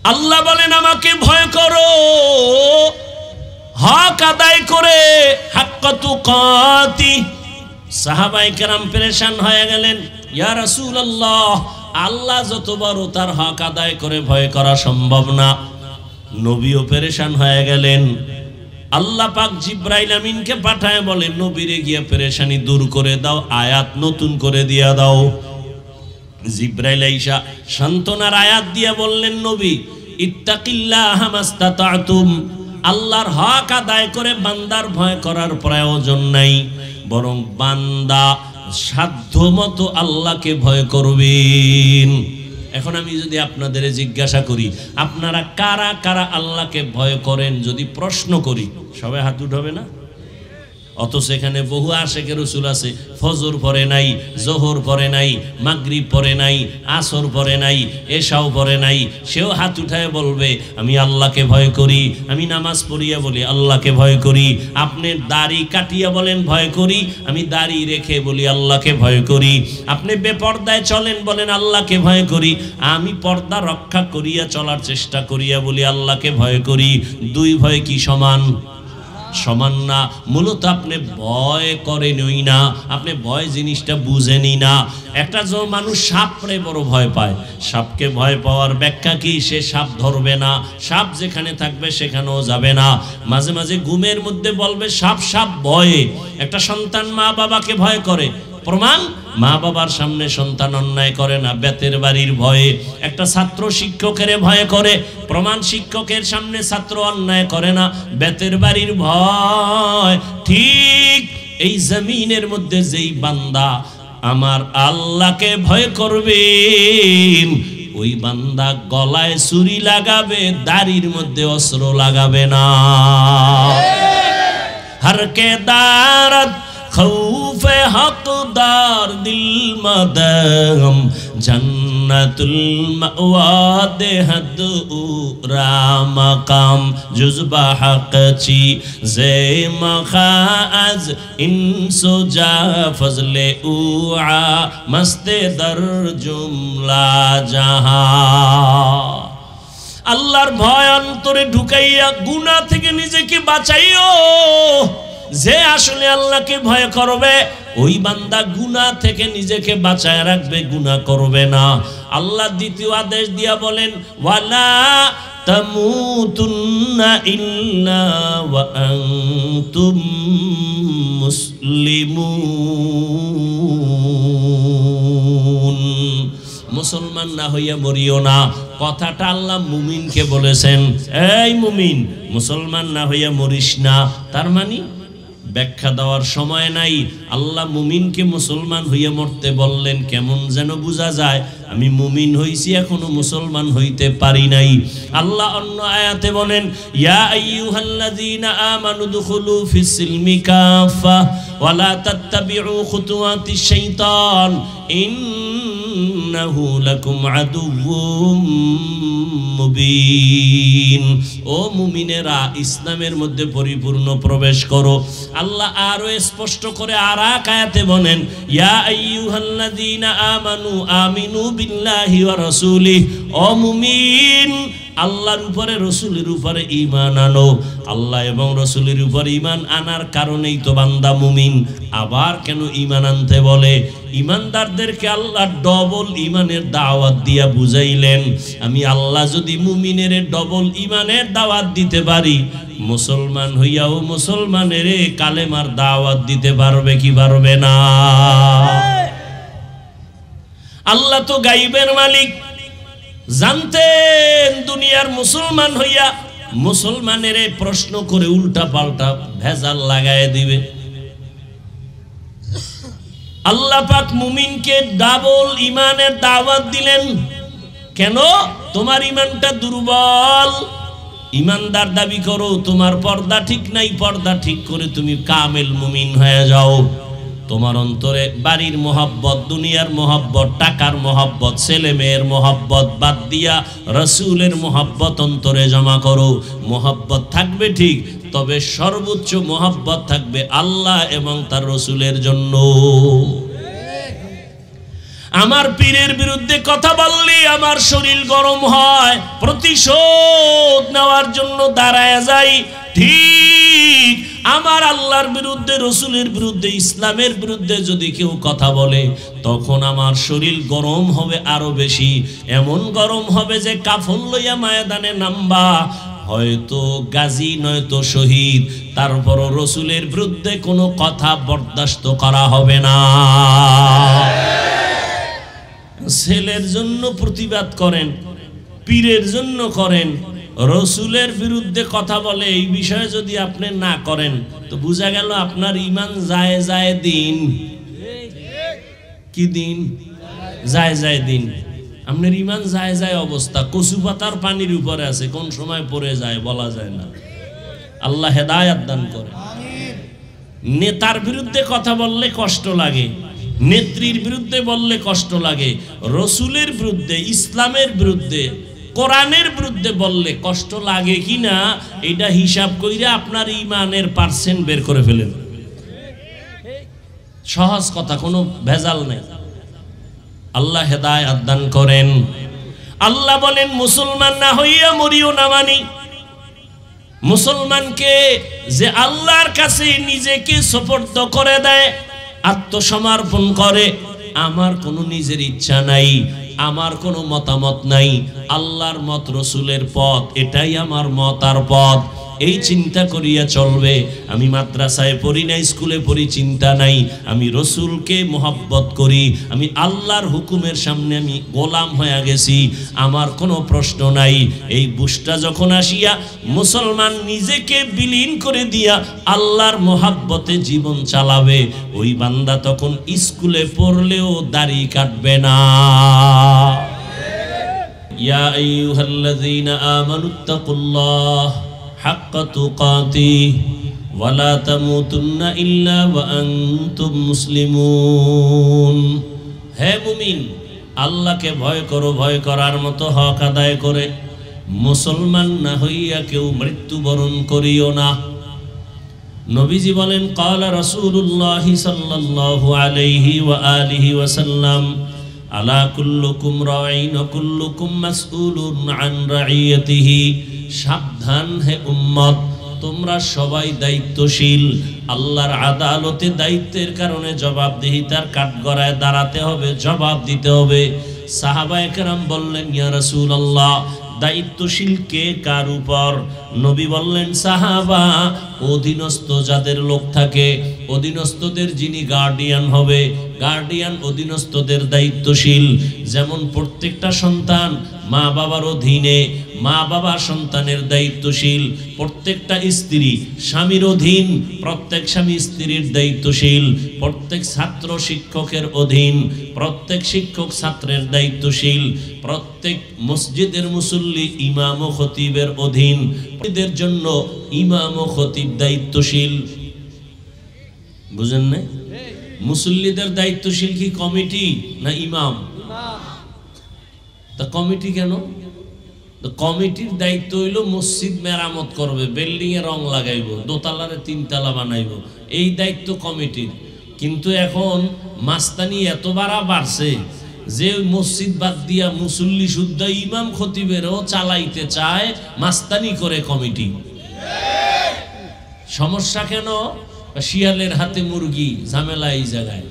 আল্লাহ বলেন আমাকে ভয় করো হক আদায় করে, হাক্কা তুকাতি। সাহাবায়ে কেরাম পেরেশান হয়ে গেলেন, ইয়া রাসূলুল্লাহ, আল্লাহ যত বড় তার হক আদায় করে ভয় করা সম্ভব না। নবীও পেরেশান হয়ে গেলেন। আল্লাহ পাক জিবরাইল আমিনকে পাঠায় বলেন, নবীরে গিয়ে পেরেশানি দূর করে দাও, আয়াত নতুন করে দিয়া দাও। জিবরাইল আইসা সান্ত্বনার আয়াত দিয়া বললেন, নবী ইত্তাকিল্লাহা মাস্তাতাতুম, আল্লাহর হক আদায় করে বান্দার ভয় করার প্রয়োজন নাই, বরং বান্দা সাধ্যমতো আল্লাহকে ভয় করবেন। এখন আমি যদি আপনাদের জিজ্ঞাসা করি, আপনারা কারা কারা আল্লাহকে ভয় করেন, যদি প্রশ্ন করি, সবাই হাত উঠাবে না? অথচ এখানে বহু আশেকের রাসূল আছে, ফজর পড়ে নাই, জোহর পড়ে নাই, মাগরিব পড়ে নাই, আসর পড়ে নাই, এশাও পড়ে নাই, সেও হাত উঠায় বলবে আমি আল্লাহকে ভয় করি, আমি নামাজ পড়িয়া বলি আল্লাহকে ভয় করি। আপনি দাড়ি কাটিয়া বলেন ভয় করি, আমি দাড়ি রেখে বলি আল্লাহকে ভয় করি। আপনি বেপর্দায় চলেন বলেন আল্লাহকে ভয় করি, আমি পর্দা রক্ষা করিয়া চলার চেষ্টা করিয়া বলি আল্লাহকে ভয় করি। দুই ভয় কি সমান? সমান না। মূলত আপনি ভয় করেনই না, আপনি ভয় জিনিসটা বুঝেনই না। একটা যে মানুষ সাপরে বড় ভয় পায়, সাপকে ভয় পাওয়ার ব্যাখ্যা কি? সে সাপ ধরবে না, সাপ যেখানে থাকবে সেখানেও যাবে না। মাঝে মাঝে ঘুমের মধ্যে বলবে সাপ সাপ ভয়ে। একটা সন্তান মা বাবাকে ভয় করে, প্রমাণ মা বাবার সামনে সন্তান অন্যায় করে না, বেতের বাড়ির ভয়ে। একটা ছাত্র শিক্ষকের ভয় করে, প্রমাণ শিক্ষকের সামনে ছাত্র অন্যায় করে না, বেতের বাড়ির ভয়। ঠিক এই জমিনের মধ্যে যেই বান্দা আমার আল্লাহকে ভয় করবে, ওই বান্দা গলায় ছুরি লাগাবে, দাড়ির মধ্যে অস্ত্র লাগাবে না। হরকে দারত খৌফে হকদার দিল মদম জন্নতুল মাওয়া দেহদ উরা মাকাম জুজবা হকচি জে মখাজ ইনসুজা ফজলে উআ মস্তে দর জুমলা জাহা। আল্লাহর ভয় অন্তরে ঢুকাইয়া গুনাহ থেকে নিজেকে বাঁচাইও। যে আসলে আল্লাহকে ভয় করবে, ওই বান্দা গুনাহ থেকে নিজেকে বাঁচায় রাখবে, গুনাহ করবে না। আল্লাহ দ্বিতীয় আদেশ দিয়া বলেন, ওয়ালা তামুতুন্না ইল্লা ওয়া আনতুম মুসলিমুন, মুসলমান না হইয়া মরিও না। কথাটা আল্লাহ মুমিনকে বলেছেন, এই মুমিন মুসলমান না হইয়া মরিস না। তার মানে ব্যাখ্যা দেওয়ার সময় নাই। আল্লাহ মুমিনকে মুসলমান হইয়া মরতে বললেন, কেমন যেন বোঝা যায় আমি মুমিন হইছি, এখনো মুসলমান হইতে পারি নাই। আল্লাহ অন্য আয়াতে বলেন, ইয়া আইয়ুহাল্লাযীনা আমানু দুখুলু ফিস সিলমি কাফা ওয়া লা তাত্তাবিউ খুতুওয়াতিশ শাইতান ইন্নাহু লাকুম আদুউম মুবিন। ও মুমিনেরা, ইসলামের মধ্যে পরিপূর্ণ প্রবেশ করো। আল্লাহ আরো স্পষ্ট করে আর এক আয়াতে বলেন, ইয়া আইয়ুহাল্লাযীনা আমানু আমিনু বিল্লাহি ওয়া রাসূলিহি। ও মুমিন, আল্লাহর উপরে রসুলের উপরে ঈমান আনো। আল্লাহ এবং রসুলের উপর ঈমান আনার কারণেই তো বান্দা মুমিন। আবার কেন ঈমান আনতে বলে? ঈমানদারদেরকে আল্লাহ ডবল ঈমানের দাওয়াত দিয়া বুঝাইলেন। আমি আল্লাহ যদি মুমিনের ডবল ঈমানের দাওয়াত দিতে পারি, মুসলমান হইয়াও মুসলমানের কালেমার দাওয়াত দিতে পারবে কি পারবে না? আল্লাহ তো গাইবের মালিক, জানতেন দুনিয়ার মুসলমান হইয়া মুসলমানের প্রশ্ন করে উল্টা পাল্টা ভেজাল লাগায় দিবে। আল্লাহ পাক মুমিনকে ডাবল ঈমানের দাওয়াত দিলেন। কেন? তোমার ঈমানটা দুর্বল। ঈমানদার দাবি করো, তোমার পর্দা ঠিক নাই, পর্দা ঠিক করে তুমি কামেল মুমিন হয়ে যাও। তোমার অন্তরে বাড়ির মোহাব্বত, দুনিয়ার মোহাব্বত, টাকার মোহাব্বত, ছেলে মেয়ের মোহাব্বত বাদ দিয়া রসুলের মোহাব্বত অন্তরে জমা করো। মোহাব্বত থাকবে ঠিক, তবে সর্বোচ্চ মোহাব্বত থাকবে আল্লাহ এবং তার রসুলের জন্য। আমার পীরের বিরুদ্ধে কথা বললে আমার শরীর গরম হয়, প্রতিশোধ নেওয়ার জন্য দাঁড়ায় যাই। ঠিক আমার আল্লাহর বিরুদ্ধে, রসুলের বিরুদ্ধে, ইসলামের বিরুদ্ধে যদি কেউ কথা বলে, তখন আমার শরীর গরম হবে আরো বেশি। এমন গরম হবে যে কাফন লইয়া ময়দানে নামবা, হয়তো গাজী নয়তো শহীদ, তারপরও রসুলের বিরুদ্ধে কোনো কথা বরদাস্ত করা হবে না। ছেলের জন্য প্রতিবাদ করেন, পীরের জন্য করেন, রসুলের বিরুদ্ধে কথা বলে এই বিষয়ে যদি আপনি না করেন, তো বোঝা গেল আপনার ঈমান যায় যায় দিন। কি দিন? যায় যায় দিন। আপনার ঈমান যায় যায় অবস্থা, কচু পাতার পানির উপরে আছে, কোন সময় পড়ে যায় বলা যায় না। আল্লাহ হেদায়েত দান করে। নেতার বিরুদ্ধে কথা বললে কষ্ট লাগে, নেত্রীর বিরুদ্ধে বললে কষ্ট লাগে, রসুলের বিরুদ্ধে, ইসলামের বিরুদ্ধে, কোরআনের বিরুদ্ধে বললে কষ্ট লাগে কিনা এটা হিসাব কইরা আপনার ঈমানের পার্সেন্ট বের করে ফেলেন। সহজ কথা, কোনো ভেজাল নেই। আল্লাহ হেদায়েত দান করেন। আল্লাহ বলেন মুসলমান না হইয়া মরিও না। মানি মুসলমানকে যে আল্লাহর কাছে নিজেকে সুপর্দ করে দেয়, আত্মসমর্পণ করে, আমার কোনো নিজের ইচ্ছা নাই, আমার কোনো মতামত নাই, আল্লাহর মত, রসুলের পথ, এটাই আমার মত আর পথ, এই চিন্তা করিয়া চলবে। আমি মাদ্রাসায় পড়ি না, স্কুলে পড়ি, চিন্তা নাই, আমি রসুলকে মোহাব্বত করি, আমি আল্লাহর হুকুমের সামনে আমি গোলাম হয়ে গেছি, আমার কোনো প্রশ্ন নাই। এই বুঝটা যখন আসিয়া মুসলমান নিজেকে বিলীন করে দিয়া আল্লাহর মোহাব্বতে জীবন চালাবে, ওই বান্দা তখন স্কুলে পড়লেও দাড়ি কাটবে না। ইয়া আইয়ুহাল্লাযীনা আমানুত্তাকুল্লাহ হাক্কা তুকাতিহি ওয়া লা তামুতুন্না ইল্লা ওয়া আনতুম মুসলিমুন। হে মুমিন, আল্লাহকে ভয় করো, ভয় করার মতো হক আদায় করে। মুসলমান না হইয়া কেউ মৃত্যুবরণ করিও না। নবীজি বলেন, ক্বালা রাসূলুল্লাহ সাল্লাল্লাহু আলাইহি ওয়া আলিহি ওয়াসাল্লাম, আলা কুল্লুকুম রাঈন ওয়া কুল্লুকুম মাসউলুন আন রাঈয়াতিহি। সাবধান হে উম্মত, তোমরা সবাই দায়িত্বশীল। আল্লাহর আদালতে দায়িত্বের কারণে জবাবদিহিতার কাঠগড়ায় দাঁড়াতে হবে, জবাব দিতে হবে। সাহাবায়ে কেরাম বললেন, ইয়া রাসূলুল্লাহ, দায়িত্বশীল কে কার উপর? নবী বললেন, সাহাবা, অধীনস্থ যাদের লোক থাকে, অধীনস্থদের যিনি গার্ডিয়ান হবে, গার্ডিয়ান অধীনস্থদের দায়িত্বশীল। যেমন প্রত্যেকটা সন্তান মা বাবার অধীনে, মা বাবা সন্তানের দায়িত্বশীল। প্রত্যেকটা স্ত্রী স্বামীর অধীন, প্রত্যেক স্বামী স্ত্রীর দায়িত্বশীল। প্রত্যেক ছাত্র শিক্ষকের অধীন, প্রত্যেক শিক্ষক ছাত্রের দায়িত্বশীল। প্রত্যেক মসজিদের মুসল্লি ইমাম ও খতিবের অধীন। এদের জন্য ইমাম ও খতিব দায়িত্বশীল। বুঝেন না? মুসল্লিদের দায়িত্বশীল কি কমিটি না ইমাম? তা কমিটি কেন? কমিটির দায়িত্ব হইল মসজিদ মেরামত করবে, বিল্ডিং এ রং লাগাইব, দোতলারে তিনতলা বানাইব, এই দায়িত্ব কমিটির। কিন্তু এখন মাস্তানি এত বাড়ছে যে মসজিদ বাদ দিয়া মুসল্লি শুদ্ধ ইমাম খতিবেরও চালাইতে চায়, মাস্তানি করে কমিটি। সমস্যা কেন? শিয়ালের হাতে মুরগি, ঝামেলা এই জায়গায়।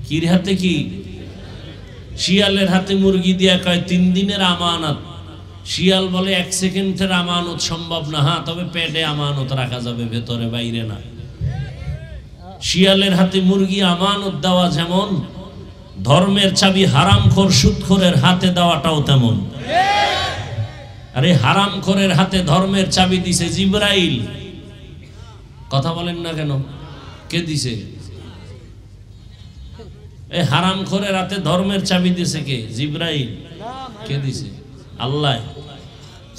কির হাতে কি? শিয়ালের হাতে মুরগি দিয়া কয় 3 দিনের আমানত। শিয়াল বলে 1 সেকেন্ডের আমানত সম্ভব না। হ্যাঁ, তবে পেটে আমানত রাখা যাবে, ভেতরে বাইরে না। শিয়ালের হাতে মুরগি আমানত দেওয়া যেমন, ধর্মের চাবি হারামখোর সুদখোরের হাতে দেওয়াটাও তেমন। আরে হারামখোরের হাতে ধর্মের চাবি দিছে জিবরাইল। কথা বলেন না কেন? কে দিছে? এই হারামখোরের হাতে ধর্মের চাবি দিছে কে? জিবরাইল। কে দিছে? আল্লাহ।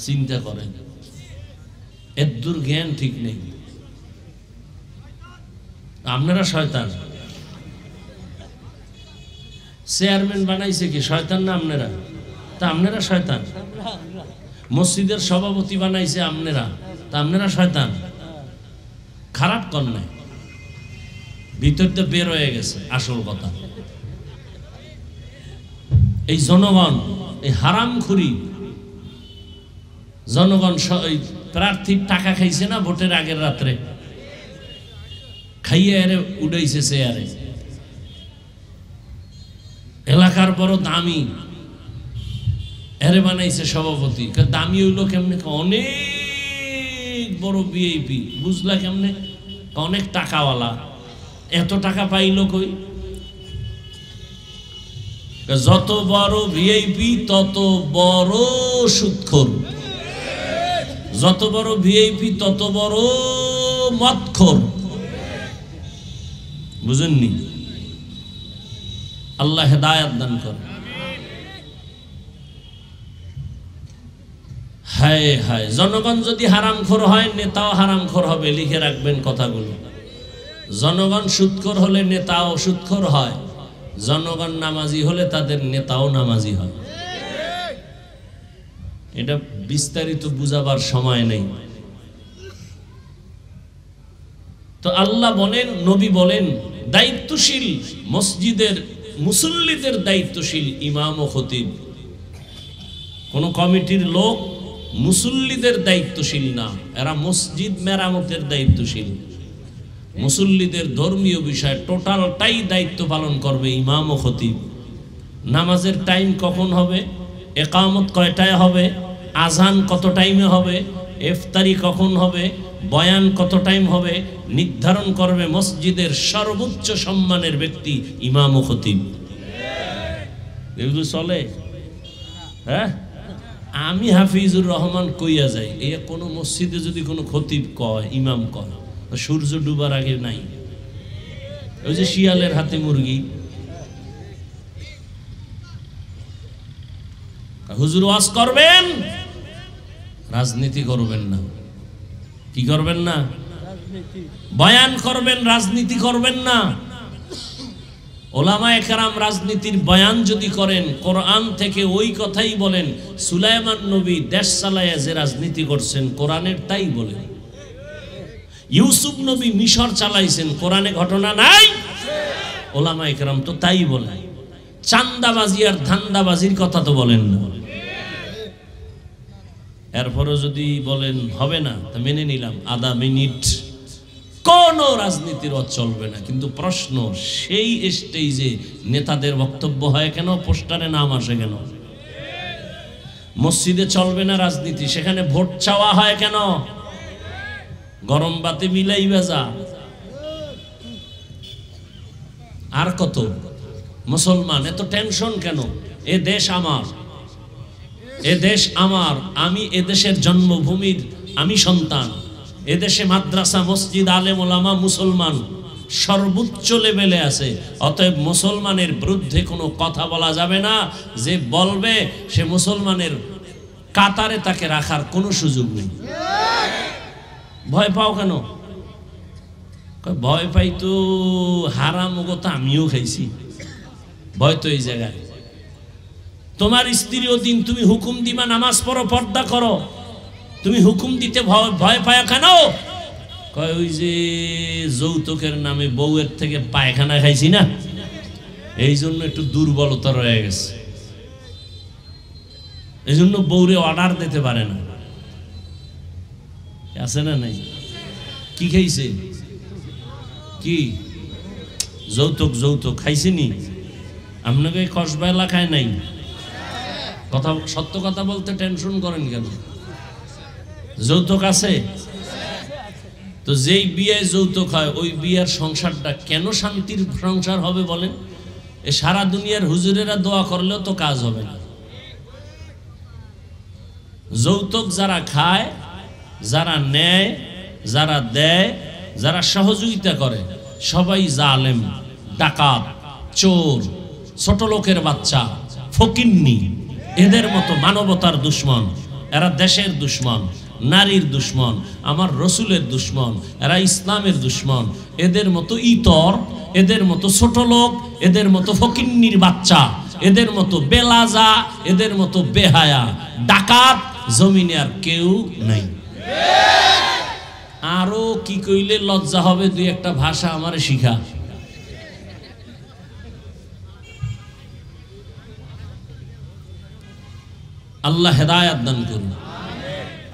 চিন্তা করেন, এর দূর জ্ঞান ঠিক নেই। আপনারা শয়তান। চেয়ারম্যান বানাইছে কি? শয়তান না আপনারা? তা আপনারা শয়তান। মসজিদের সভাপতি বানাইছে আপনারা, তা আপনারা শয়তান। খারাপ কর নাই, ভিতরতে বের হয়ে গেছে আসল কথা। এই জনগণ এই হারামখুরি জনগণ প্রার্থীর টাকা খাইছে না ভোটের আগের রাত্রে, খাইয়ে আরে উড়াইছে চেয়ারে। এলাকার বড় দামি এরে বানাইছে সভাপতি। দামি হইল কেমনে? অনেক বড় ভিআইপি। বুঝলা কেমনে? অনেক টাকাওয়ালা। এত টাকা পাইল কই? যত বড় ভিআইপি তত বড় সুদখোর, যত বড় ভিআইপি তত বড় মদখোর। বুঝেননি? আল্লাহ হেদায়েত দান করে। হায় হায়, জনগণ যদি হারামখোর হয় নেতাও হারামখোর হবে। লিখে রাখবেন কথাগুলো। জনগণ সুদখোর হলে নেতাও সুদখোর হয়, জনগণ নামাজি হলে তাদের নেতাও নামাজি হয়। এটা বিস্তারিত বুঝাবার সময় নেই। তো আল্লাহ বলেন, নবী বলেন, দায়িত্বশীল মসজিদের মুসল্লিদের দায়িত্বশীল ইমাম ও খতিব। কোন কমিটির লোক মুসল্লিদের দায়িত্বশীল না, এরা মসজিদ মেরামতের দায়িত্বশীল। মুসল্লিদের ধর্মীয় বিষয় টোটালটাই দায়িত্ব পালন করবে ইমাম ও খতিব। নামাজের টাইম কখন হবে, একামত কয়টায় হবে, আজান কত টাইমে হবে, ইফতারি কখন হবে, বয়ান কত টাইম হবে, নির্ধারণ করবে মসজিদের সর্বোচ্চ সম্মানের ব্যক্তি ইমাম ও খতিব। এগুলো চলে? হ্যাঁ, আমি হাফিজুর রহমান কইয়া যাই, এই কোনো মসজিদে যদি কোনো খতিব কয়, ইমাম কয়, সূর্য ডুবার আগে নাই। ওই যে শিয়ালের হাতে মুরগি। হুজুর ওয়াজ করবেন, রাজনীতি করবেন না। কি করবেন না? বয়ান করবেন, রাজনীতি করবেন না। ওলামায়ে কেরাম রাজনীতির বয়ান যদি করেন, কোরআন থেকে ওই কথাই বলেন। সুলাইমান নবী দেশ চালায়া যে রাজনীতি করছেন কোরআনের তাই বলেন। ইউসুফ নবী মিশর চালাইছেন, কোরআনে ঘটনা নাই? ওলামায়ে কেরাম তো তাই বলেন। চান্দাবাজি আর ধান্দাবাজির কথা তো বলেন না। এরপরও যদি বলেন হবে না, তা মেনে নিলাম, আধা মিনিট কোন রাজনীতির চলবে না। কিন্তু প্রশ্ন, সেই স্টেজে নেতাদের বক্তব্য হয় কেন? পোস্টারে নাম আসে কেন? মসজিদে চলবে না রাজনীতি, সেখানে ভোট চাওয়া হয় কেন? গরম বাতি মিলাই বেজা। আর কত মুসলমান এত টেনশন কেন? এ দেশ আমার, এ দেশ আমার, আমি এ দেশের জন্মভূমির আমি সন্তান। এদেশে মাদ্রাসা, মসজিদ, আলেম ওলামা, মুসলমান সর্বোচ্চ লেভেলে আছে। অতএব মুসলমানের বিরুদ্ধে কোনো কথা বলা যাবে না। যে বলবে সে মুসলমানের কাতারে তাকে রাখার কোনো সুযোগ নেই। ভয় পাও কেন? ভয় পাই তো হারাম ওগো আমিও খাইছি। ভয় তো এই জায়গায়। তোমার স্ত্রী অধীন, তুমি হুকুম দিবা নামাজ পড়ো, পর্দা করো, তুমি হুকুম দিতে ভয় পায় কেন? কয় ওই যে যৌতুকের নামে বউয়ের থেকে পায়খানা খাইছি না, এই জন্য একটু দুর্বলতা রয়ে গেছে, এই জন্য বউরে অর্ডার দিতে পারে না। আছে না নাই? কি খাইছে? কি যৌতুক? যৌতুক খাইছেনি? আপনাকে কসবা এলাকায় নাই? কথা সত্য কথা বলতে টেনশন করেন কেন? যৌতুক আছে তো। যেই বিয়ে যৌতুক হয় ওই বিয়ের সংসারটা কেন শান্তির সংসার হবে বলেন? এ সারা দুনিয়ার হুজুরেরা দোয়া করলেও তো কাজ হবে না। যৌতুক যারা খায়, যারা নেয়, যারা দেয়, যারা সহযোগিতা করে, সবাই জালেম, ডাকাত, চোর, ছোট লোকের বাচ্চা, ফকিন্নি। এদের মতো মানবতার দুশ্মন। এরা দেশের দুশ্মন, নারীর দুশ্মন, আমার রসুলের দুশ্মন, এরা ইসলামের দুশ্মন। এদের মতো ইতর, এদের মতো ছোট লোক, এদের মতো ফকিন্নির বাচ্চা, এদের মতো বেলাজা, এদের মতো বেহায়া, ডাকাত জমিনে আর কেউ নাই। আরো কি কইলে লজ্জা হবে? দুই একটা ভাষা আমারে শিখা। আল্লাহ হেদায়াত দান করুন।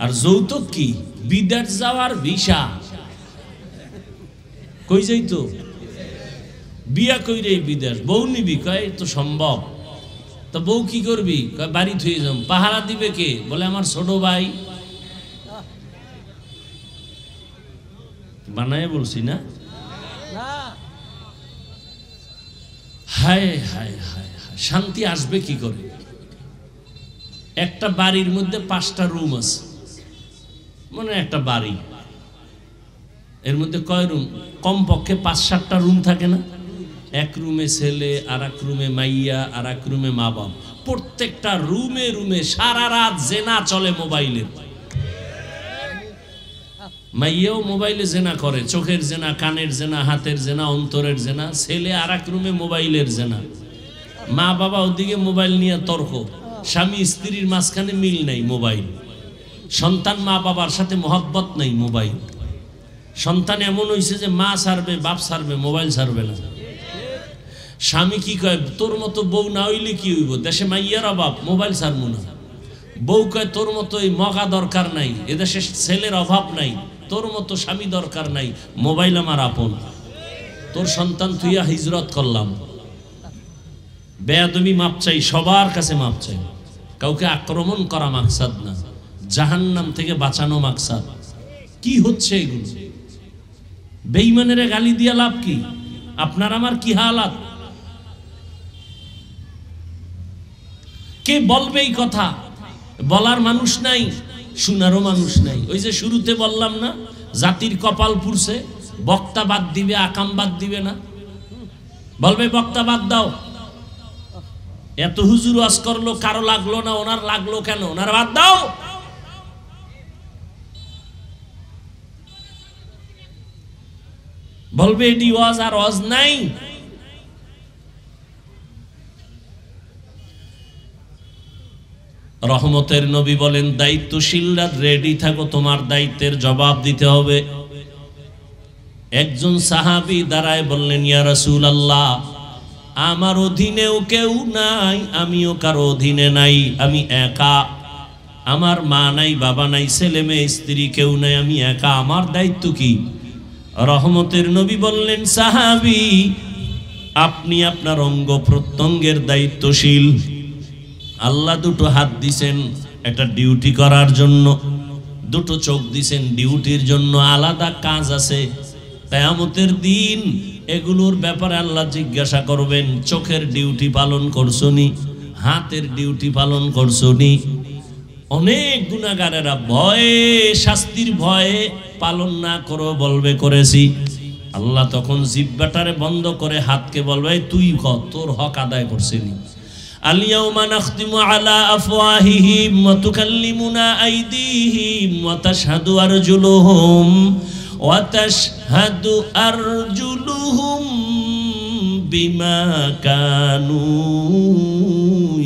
আর যৌতুক কি? বিদেশ যাওয়ার ভিসা। কই যাইতো? বিয়া কইরে বিদেশ। বউ নিবি? কয় তো সম্ভব। তা বউ কি করবি? কয় বাড়ি থুয়ে যাম। পাহারা দিবে কে? বলে আমার ছোট ভাই। বানায় বলছি না? হায় হায় হায় হায়, শান্তি আসবে কি করে? একটা বাড়ির মধ্যে 5টা রুম আছে, মানে একটা বাড়ি, এর মধ্যে কয় রুম? কমপক্ষে 5-7টা রুম থাকে না? এক রুমে ছেলে, আর এক রুমে মাইয়া, আর এক রুমে মা বাপ। প্রত্যেকটা রুমে রুমে সারা রাত জেনা চলে মোবাইলের। মাইয়াও মোবাইলে জেনা করে, চোখের জেনা, কানের জেনা, হাতের জেনা, অন্তরের জেনা। ছেলে আর এক রুমে মোবাইলের জেনা। মা বাবা ওদিকে মোবাইল নিয়ে তর্ক, স্বামী স্ত্রীর মাঝখানে মিল নাই মোবাইল। সন্তান মা বাবার সাথে মহব্বত নাই মোবাইল। সন্তান এমন হয়েছে যে মা ছাড়বে, বাপ ছাড়বে, মোবাইল ছাড়বে না। স্বামী কি কয়? তোর মতো বউ না হইলে কি হইব? দেশে মাইয়ার অভাব, মোবাইল ছাড়বো না। বউ কয় তোর মতো এই মগা দরকার নাই, এদেশে ছেলের অভাব নাই, তোর মতো স্বামী দরকার নাই, মোবাইল আমার আপন। তোর সন্তান তুইয়া হিজরত করলাম। বেয়াদবি মাপ চাই, সবার কাছে মাপ চাই। কাউকে আক্রমণ করা মাকসাদ না, জাহান্নাম থেকে বাঁচানো মাকসাদ। কি হচ্ছে এগুলো? বেঈমানের গালি দিয়া লাভ কি? আপনার আমার কি হালাত? কে বলবে এই কথা? বলার মানুষ নাই, শোনারও মানুষ নাই। ওই যে শুরুতে বললাম না, জাতির কপাল পুড়ছে। বক্তা বাদ দিবে, আকাম বাদ দিবে না। বলবে বক্তা বাদ দাও। এত হুজুর ওয়াজ করলো, কারো লাগলো না, ওনার লাগলো কেন? ওনার বাদ দাও। বলবে এটি ওয়াজ আর ওয়াজ নাই। রহমতের নবী বলেন, দায়িত্বশীলরা রেডি থাকো, তোমার দায়িত্বের জবাব দিতে হবে। একজন সাহাবী দাঁড়ায় বললেন, ইয়া রাসূলুল্লাহ, আমার অধীনেও কেউ নাই, আমিও কারো অধীনে নাই, আমি একা। আমার মা নাই, বাবা নাই, ছেলে মেয়ে স্ত্রী কেউ নাই, আমি একা। আমার দায়িত্ব কি? রহমতের নবী বললেন, সাহাবী, আপনি আপনার অঙ্গ প্রত্যঙ্গের দায়িত্বশীল। আল্লাহ দুটো হাত দিছেন একটা ডিউটি করার জন্য, দুটো চোখ দিছেন ডিউটির জন্য। আলাদা কাজ আছে। কিয়ামতের দিন এগুলোর ব্যাপারে আল্লাহ জিজ্ঞাসা করবেন, চোখের ডিউটি পালন করছনি? হাতের ডিউটি পালন করছনি? অনেক গুনাহগারেরা ভয়ে, শাস্তির ভয়ে পালন না করো, বলবে করেছি। আল্লাহ তখন জিহ্বাটারে বন্ধ করে হাতকে বলবে, তুই তোর হক আদায় করছিলি। আল-ইয়াওমা নাখতিমু আলা আফওয়াহিহিম ওয়া তুকাল্লিমুনা আইদিহিম ওয়া তাশহাদু আরজুলুহুম ওয়া তাশহাদু আরজুলুহুম বিমা কানু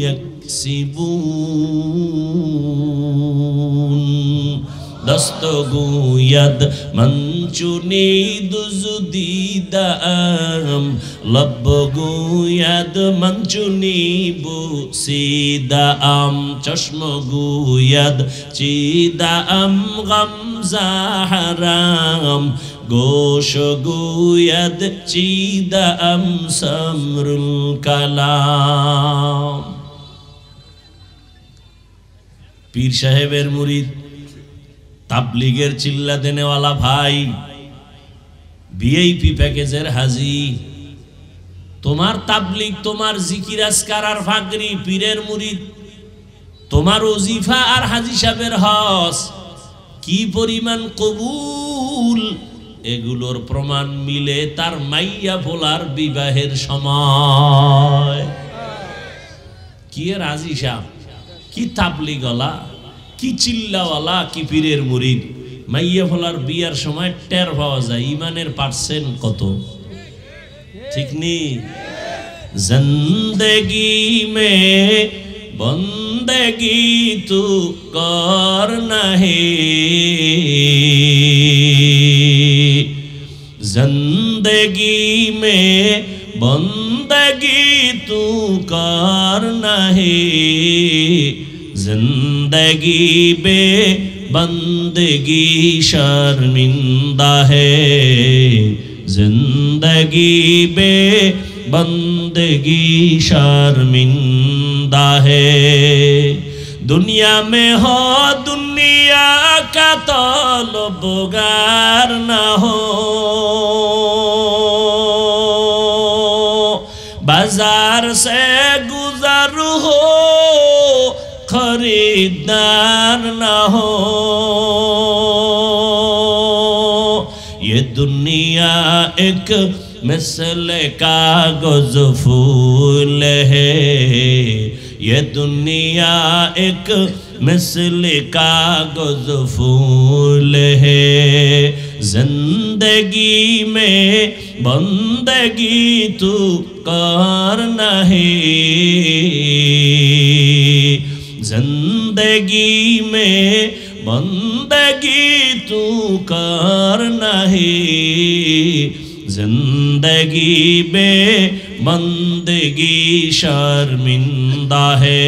ইয়াকসিবুন। দস্তগুয়াদ মঞ্চুনি দুজুদিদাম লব্বগুয়াদ মঞ্চুনি বুসিদাম চশমগুয়াদ চিদাম গামজাহারাম গোশগুয়াদ চিদাম সামরুল কালাম। পীর সাহেবের মুরিদ, তাবলিগের চিল্লা দেনেওয়ালা ভাই, ভিআইপি প্যাকেজের হাজি, তোমার তাবলিগ, তোমার জিকির আজকার আর ফাকরি, পীরের মুরিদ, তোমার ওজিফা আর হাজি সাহেবের হজ কি পরিমাণ কবুল, এগুলোর প্রমাণ মিলে তার মাইয়া ভোলার বিবাহের সময়। কি এর হাজি সাহেব, কি তাবলিগওয়ালা, কি চিল্লাওয়ালা, কি পীরের মুরিদ। মাইয়া ভোলার বিয়ার সময় টের পাওয়া যায় ইমানের পার্সেন্ট কত। ঠিক নি? জিন্দেগি মে বন্দেগি তু করনা হে, জিন্দেগি মে বন্দেগি তু করনা হে, जिंदगी बे बंदगी शर्मिंदा है, जिंदगी बे बंदगी शर्मिंदा है। दुनिया में हो दुनिया का तलबगार न हो, बाजार से गुजर हो खरीदार न हो। ये दुनिया एक मिसल कागज फूल है, ये दुनिया एक मिसल कागज फूल है। जिंदगी में बंदगी तू कर नहीं, जिंदगी में बंदगी तू कर नहीं। जिंदगी में बंदगी शर्मिंदा है,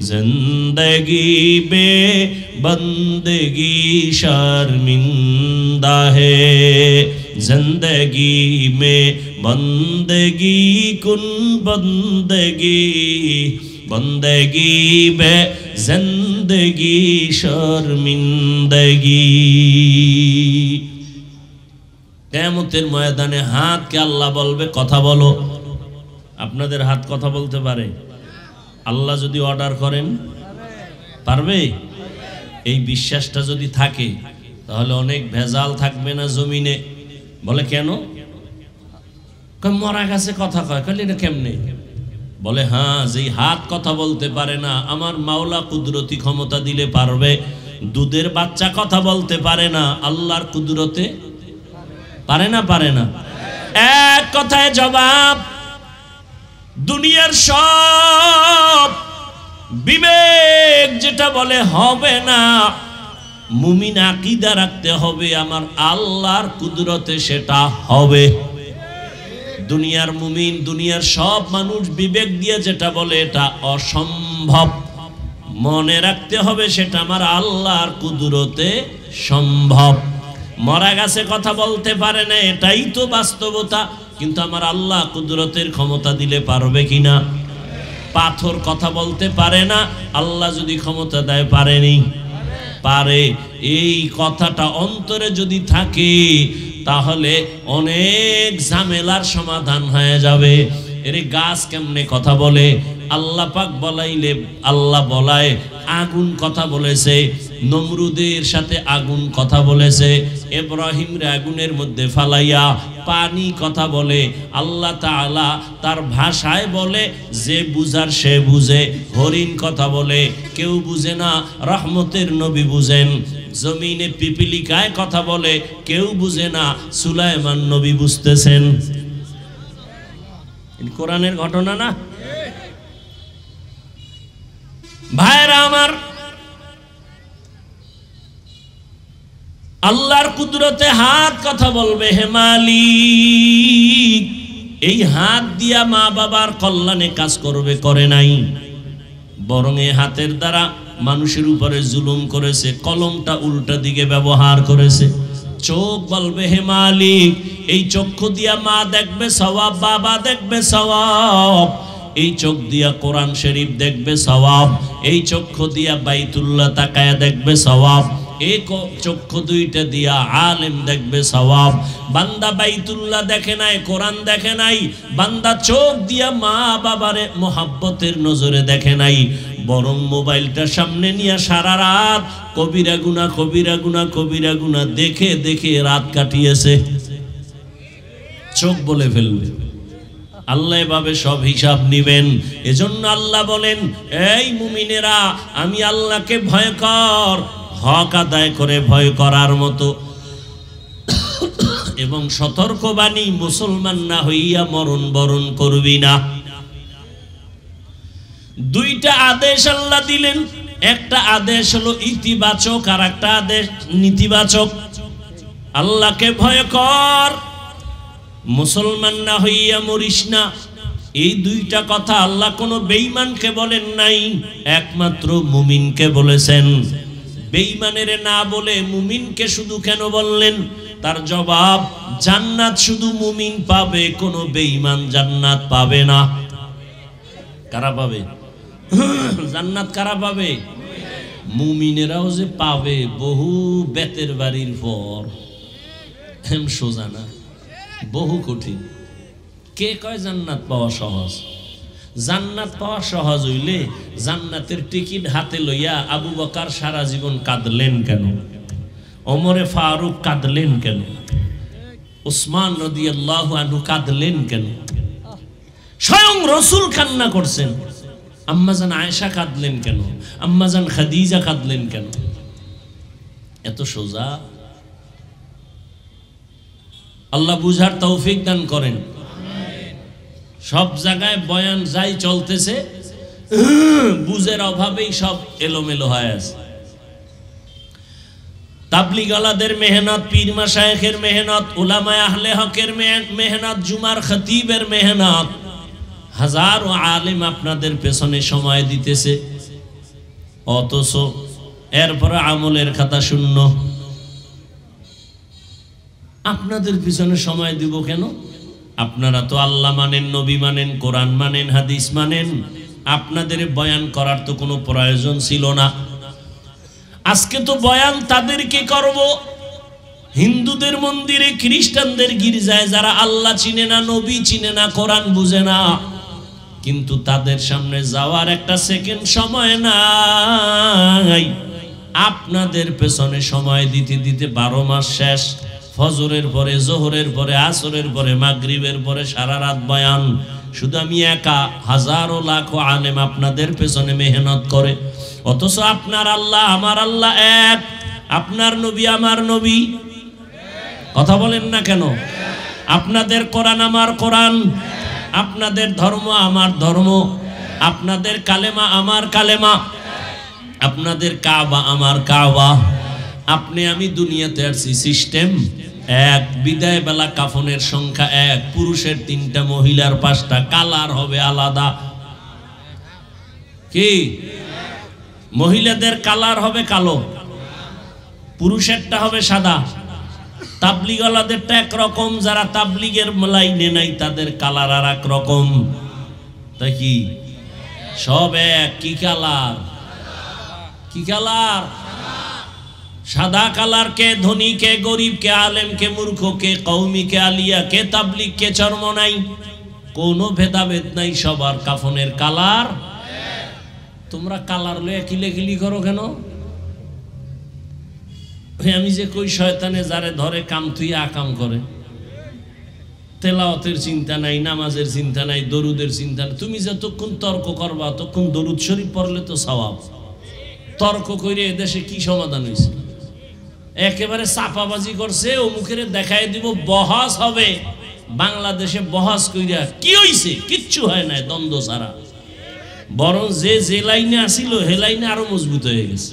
जिंदगी में बंदगी शर्मिंदा है। जिंदगी में बंदगी कुन बंदगी, बंदगी में जिंदगी शर्मिंदगी। কিয়ামতের ময়দানে হাতকে আল্লাহ বলবে কথা বলো। আপনাদের হাত কথা বলতে পারে? আল্লাহ যদি অর্ডার করেন পারবে? এই বিশ্বাসটা যদি থাকে তাহলে অনেক ভেজাল থাকবে না জমিনে। বলে কেন? মরা গাছে কথা কয়, কইলে না কেমনে? বলে হ্যাঁ, যেই হাত কথা বলতে পারে না আমার মাওলা কুদরতি ক্ষমতা দিলে পারবে। দুধের বাচ্চা কথা বলতে পারে না, আল্লাহর কুদরতে পারে না? পারে না। এক কথায় জবাব, দুনিয়ার সব বিবেক যেটা বলে হবে না, মুমিন আকীদা রাখতে হবে আমার আল্লাহর কুদরতে সেটা হবে। দুনিয়ার মুমিন, দুনিয়ার সব মানুষ বিবেক দিয়ে যেটা বলে এটা অসম্ভব, মনে রাখতে হবে সেটা আমার আল্লাহর কুদরতে সম্ভব। মরা গাছে কথা বলতে পারে না, এটাই তো বাস্তবতা, কিন্তু আমার আল্লাহ কুদরতের ক্ষমতা দিলে পারবে কিনা? পাথর কথা বলতে পারে না, আল্লাহ যদি ক্ষমতা দেয় পারেনি? পারে। এই কথাটা অন্তরে যদি থাকে তাহলে অনেক ঝামেলার সমাধান হয়ে যাবে। এরে গাছ কেমনে কথা বলে? আল্লাহ পাক বলাইলে, আল্লাহ বলায় আগুন কথা বলেছে, নমরুদের সাথে আগুন কথা বলেছে, ইব্রাহিম রে আগুনের মধ্যে ফালাইয়া পানি কথা বলে। আল্লাহ তাআলা তার ভাষায় বলে, যে বুঝার সে বুঝে। হরিণ কথা বলে, কেউ বুঝে না, রহমতের নবী বুঝেন। জমিনে পিপিলিকায় কথা বলে, কেউ বুঝে না, সুলাইমান নবী বুঝতেছেন। কোরআনের ঘটনা না ভাইরা আমার? আল্লাহর কুদরতে হাত কথা বলবে, হে মালিক এই হাত দিয়া মা বাবার কল্যাণে কাজ করবে, করে নাই, বরং এই হাতের দ্বারা মানুষের উপরে জুলুম করেছে, কলমটা উল্টা দিকে ব্যবহার করেছে। চোখ বলবে, হে মালিক এই চক্ষু দিয়া মা দেখবে সওয়াব, বাবা দেখবে সওয়াব, এই চোখ দিয়া কোরআন শরীফ দেখবে সওয়াব, এই চক্ষু দিয়া বাইতুল্লাহ তাকায়া দেখবে সওয়াব, এই চক্ষু দুইটা দিয়া আলেম দেখবে সওয়াব। বান্দা বাইতুল্লাহ দেখে নাই, কোরআন দেখে নাই, বান্দা চোখ দিয়া মা বাবারে মোহাব্বতের নজরে দেখে নাই, বরং মোবাইলটা সামনে নিয়ে সারা রাত কবিরা গুনাহ কবিরা গুনাহ কবিরা গুনাহ দেখে দেখে রাত কাটিয়েছে। চোখ বলে ফেলবে। আল্লাহ এভাবে সব হিসাব নিবেন। এজন্য আল্লাহ বলেন, এই মুমিনেরা আমি আল্লাহকে ভয় কর, হক আদায় করে ভয় করার মতো, এবং সতর্কবাণী মুসলমান না হইয়া মরণ বরণ করবি না। দুইটা আদেশ আল্লাহ দিলেন, একটা আদেশ হলো ইতিবাচক আর একটা আদেশ নীতিবাচক। আল্লাহকে ভয় কর, মুসলমান না হইয়া মরিস না, এই দুইটা কথা আল্লাহ কোনো বেঈমানকে বলেন নাই, একমাত্র মুমিনকে বলেছেন। বেঈমানের না বলে মুমিনকে শুধু কেন বললেন? তার জবাব, জান্নাত শুধু মুমিন পাবে, কোনো বেঈমান জান্নাত পাবে না। কারা পাবে জান্নাত? কারা পাবে? মুমিনেরাও যে পাবে বহু বেতের বাড়ির পর, হেম সোজা না, বহু কঠিন। কে কয় জান্নাত পাওয়া সহজ? জান্নাত পাওয়া সহজ হইলে জান্নাতের টিকিট হাতে লইয়া আবু বকর সারা জীবন কাঁদলেন কেন? ওমরে ফারুক কাঁদলেন কেন? উসমান রাদিয়াল্লাহু আনহু কাঁদলেন কেন? স্বয়ং রাসূল কান্না করছেন। আম্মাজান আয়েশা কাঁদলেন কেন? আম্মাজান খাদিজা কাঁদলেন কেন? এত সোজা। আল্লাহ বুঝার তৌফিক দান করেন। সব জায়গায় বয়ান যাই চলতেছে, বুঝের অভাবেই সব এলোমেলো হয়ে আছে। তাবলীগওয়ালাদের মেহনত, পীর মাশায়েখের মেহনত, উলামায়ে আহলে হকের মেহনত, জুমার খতিবের মেহনত, হাজারো আলেম আপনাদের পেছনে সময় দিতেছে, অথচ এরপরে আমলের খাতা শূন্য। আপনাদের পিছনে সময় দিব কেন? আপনারা তো আল্লাহ মানেন, নবী মানেন, কোরআন মানেন, হাদিস মানেন। আপনাদের বয়ান করার তো কোনো প্রয়োজন ছিল না। আজকে তো বয়ান তাদেরকে করব, হিন্দুদের মন্দিরে, খ্রিস্টানদের গির্জায়, যারা আল্লাহ চিনে না, নবী চিনে না, কোরআন বুঝে না, কিন্তু তাদের সামনে যাওয়ার একটা সেকেন্ড সময় নাই। আপনাদের পেছনে সময় দিতে দিতে 12 মাস শেষ। ফজরের পরে, জোহরের পরে, আসরের পরে, মাগরিবের পরে সারা রাত বয়ান। শুধু আমি একা, হাজারো লাখো আলেম আপনাদের পেছনে মেহনত করে, অথচ আপনার আল্লাহ আমার আল্লাহ এক, আপনার নবী আমার নবী। কথা বলেন না কেন? আপনাদের কোরআন আমার কোরআন, আপনাদের ধর্ম আমার ধর্ম, আপনাদের কালেমা আমার কালেমা, আপনাদের কাবা আমার কাবা। আপনি আমি দুনিয়াতে আসছি সিস্টেম এক, বিদায় বেলা কাফনের সংখ্যা এক, পুরুষের 3টা, মহিলার 5টা, কালার হবে আলাদা। কি? মহিলাদের কালার হবে কালো, পুরুষেরটা হবে সাদা। তাবলীগওয়ালাদেরটা একরকম, যারা তাবলীগের লাইনে নাই তাদের কালার আর এক রকম। তাই কি সব এক? কি কালার? কি কালার? সাদা কালার। কে ধনী, কে গরিব, কে আলেম, কে মূর্খ, কে কওমি, কে আলিয়া, কে তাবলীগ, কে চরমনাই, কোনো ভেদাভেদ নাই, সবার কাফনের কালার। তোমরা কালার লয়ে কিলেকিলি করো কেন? আমি যে কই, শয়তানে যারে ধরে কাম তুই আকাম করে, তেলাওয়াতের চিন্তা নাই, নামাজের চিন্তা নাই, দরুদের চিন্তা নাই। তুমি যতক্ষণ তর্ক করবা ততক্ষণ দরুদ শরীফ পড়লে তো সওয়াব। তর্ক করে এদেশে কি সমাধান হয়েছে? একেবারে চাপাবাজি করছে, অমুকের দেখাই দিব, বহাস হবে। বাংলাদেশে বহাস কইরা কি হইছে? কিচ্ছু হয় না, দ্বন্দ্ব ছাড়া। বরং যে লাইনে আসিল হে লাইনে আরো মজবুত হয়ে গেছে।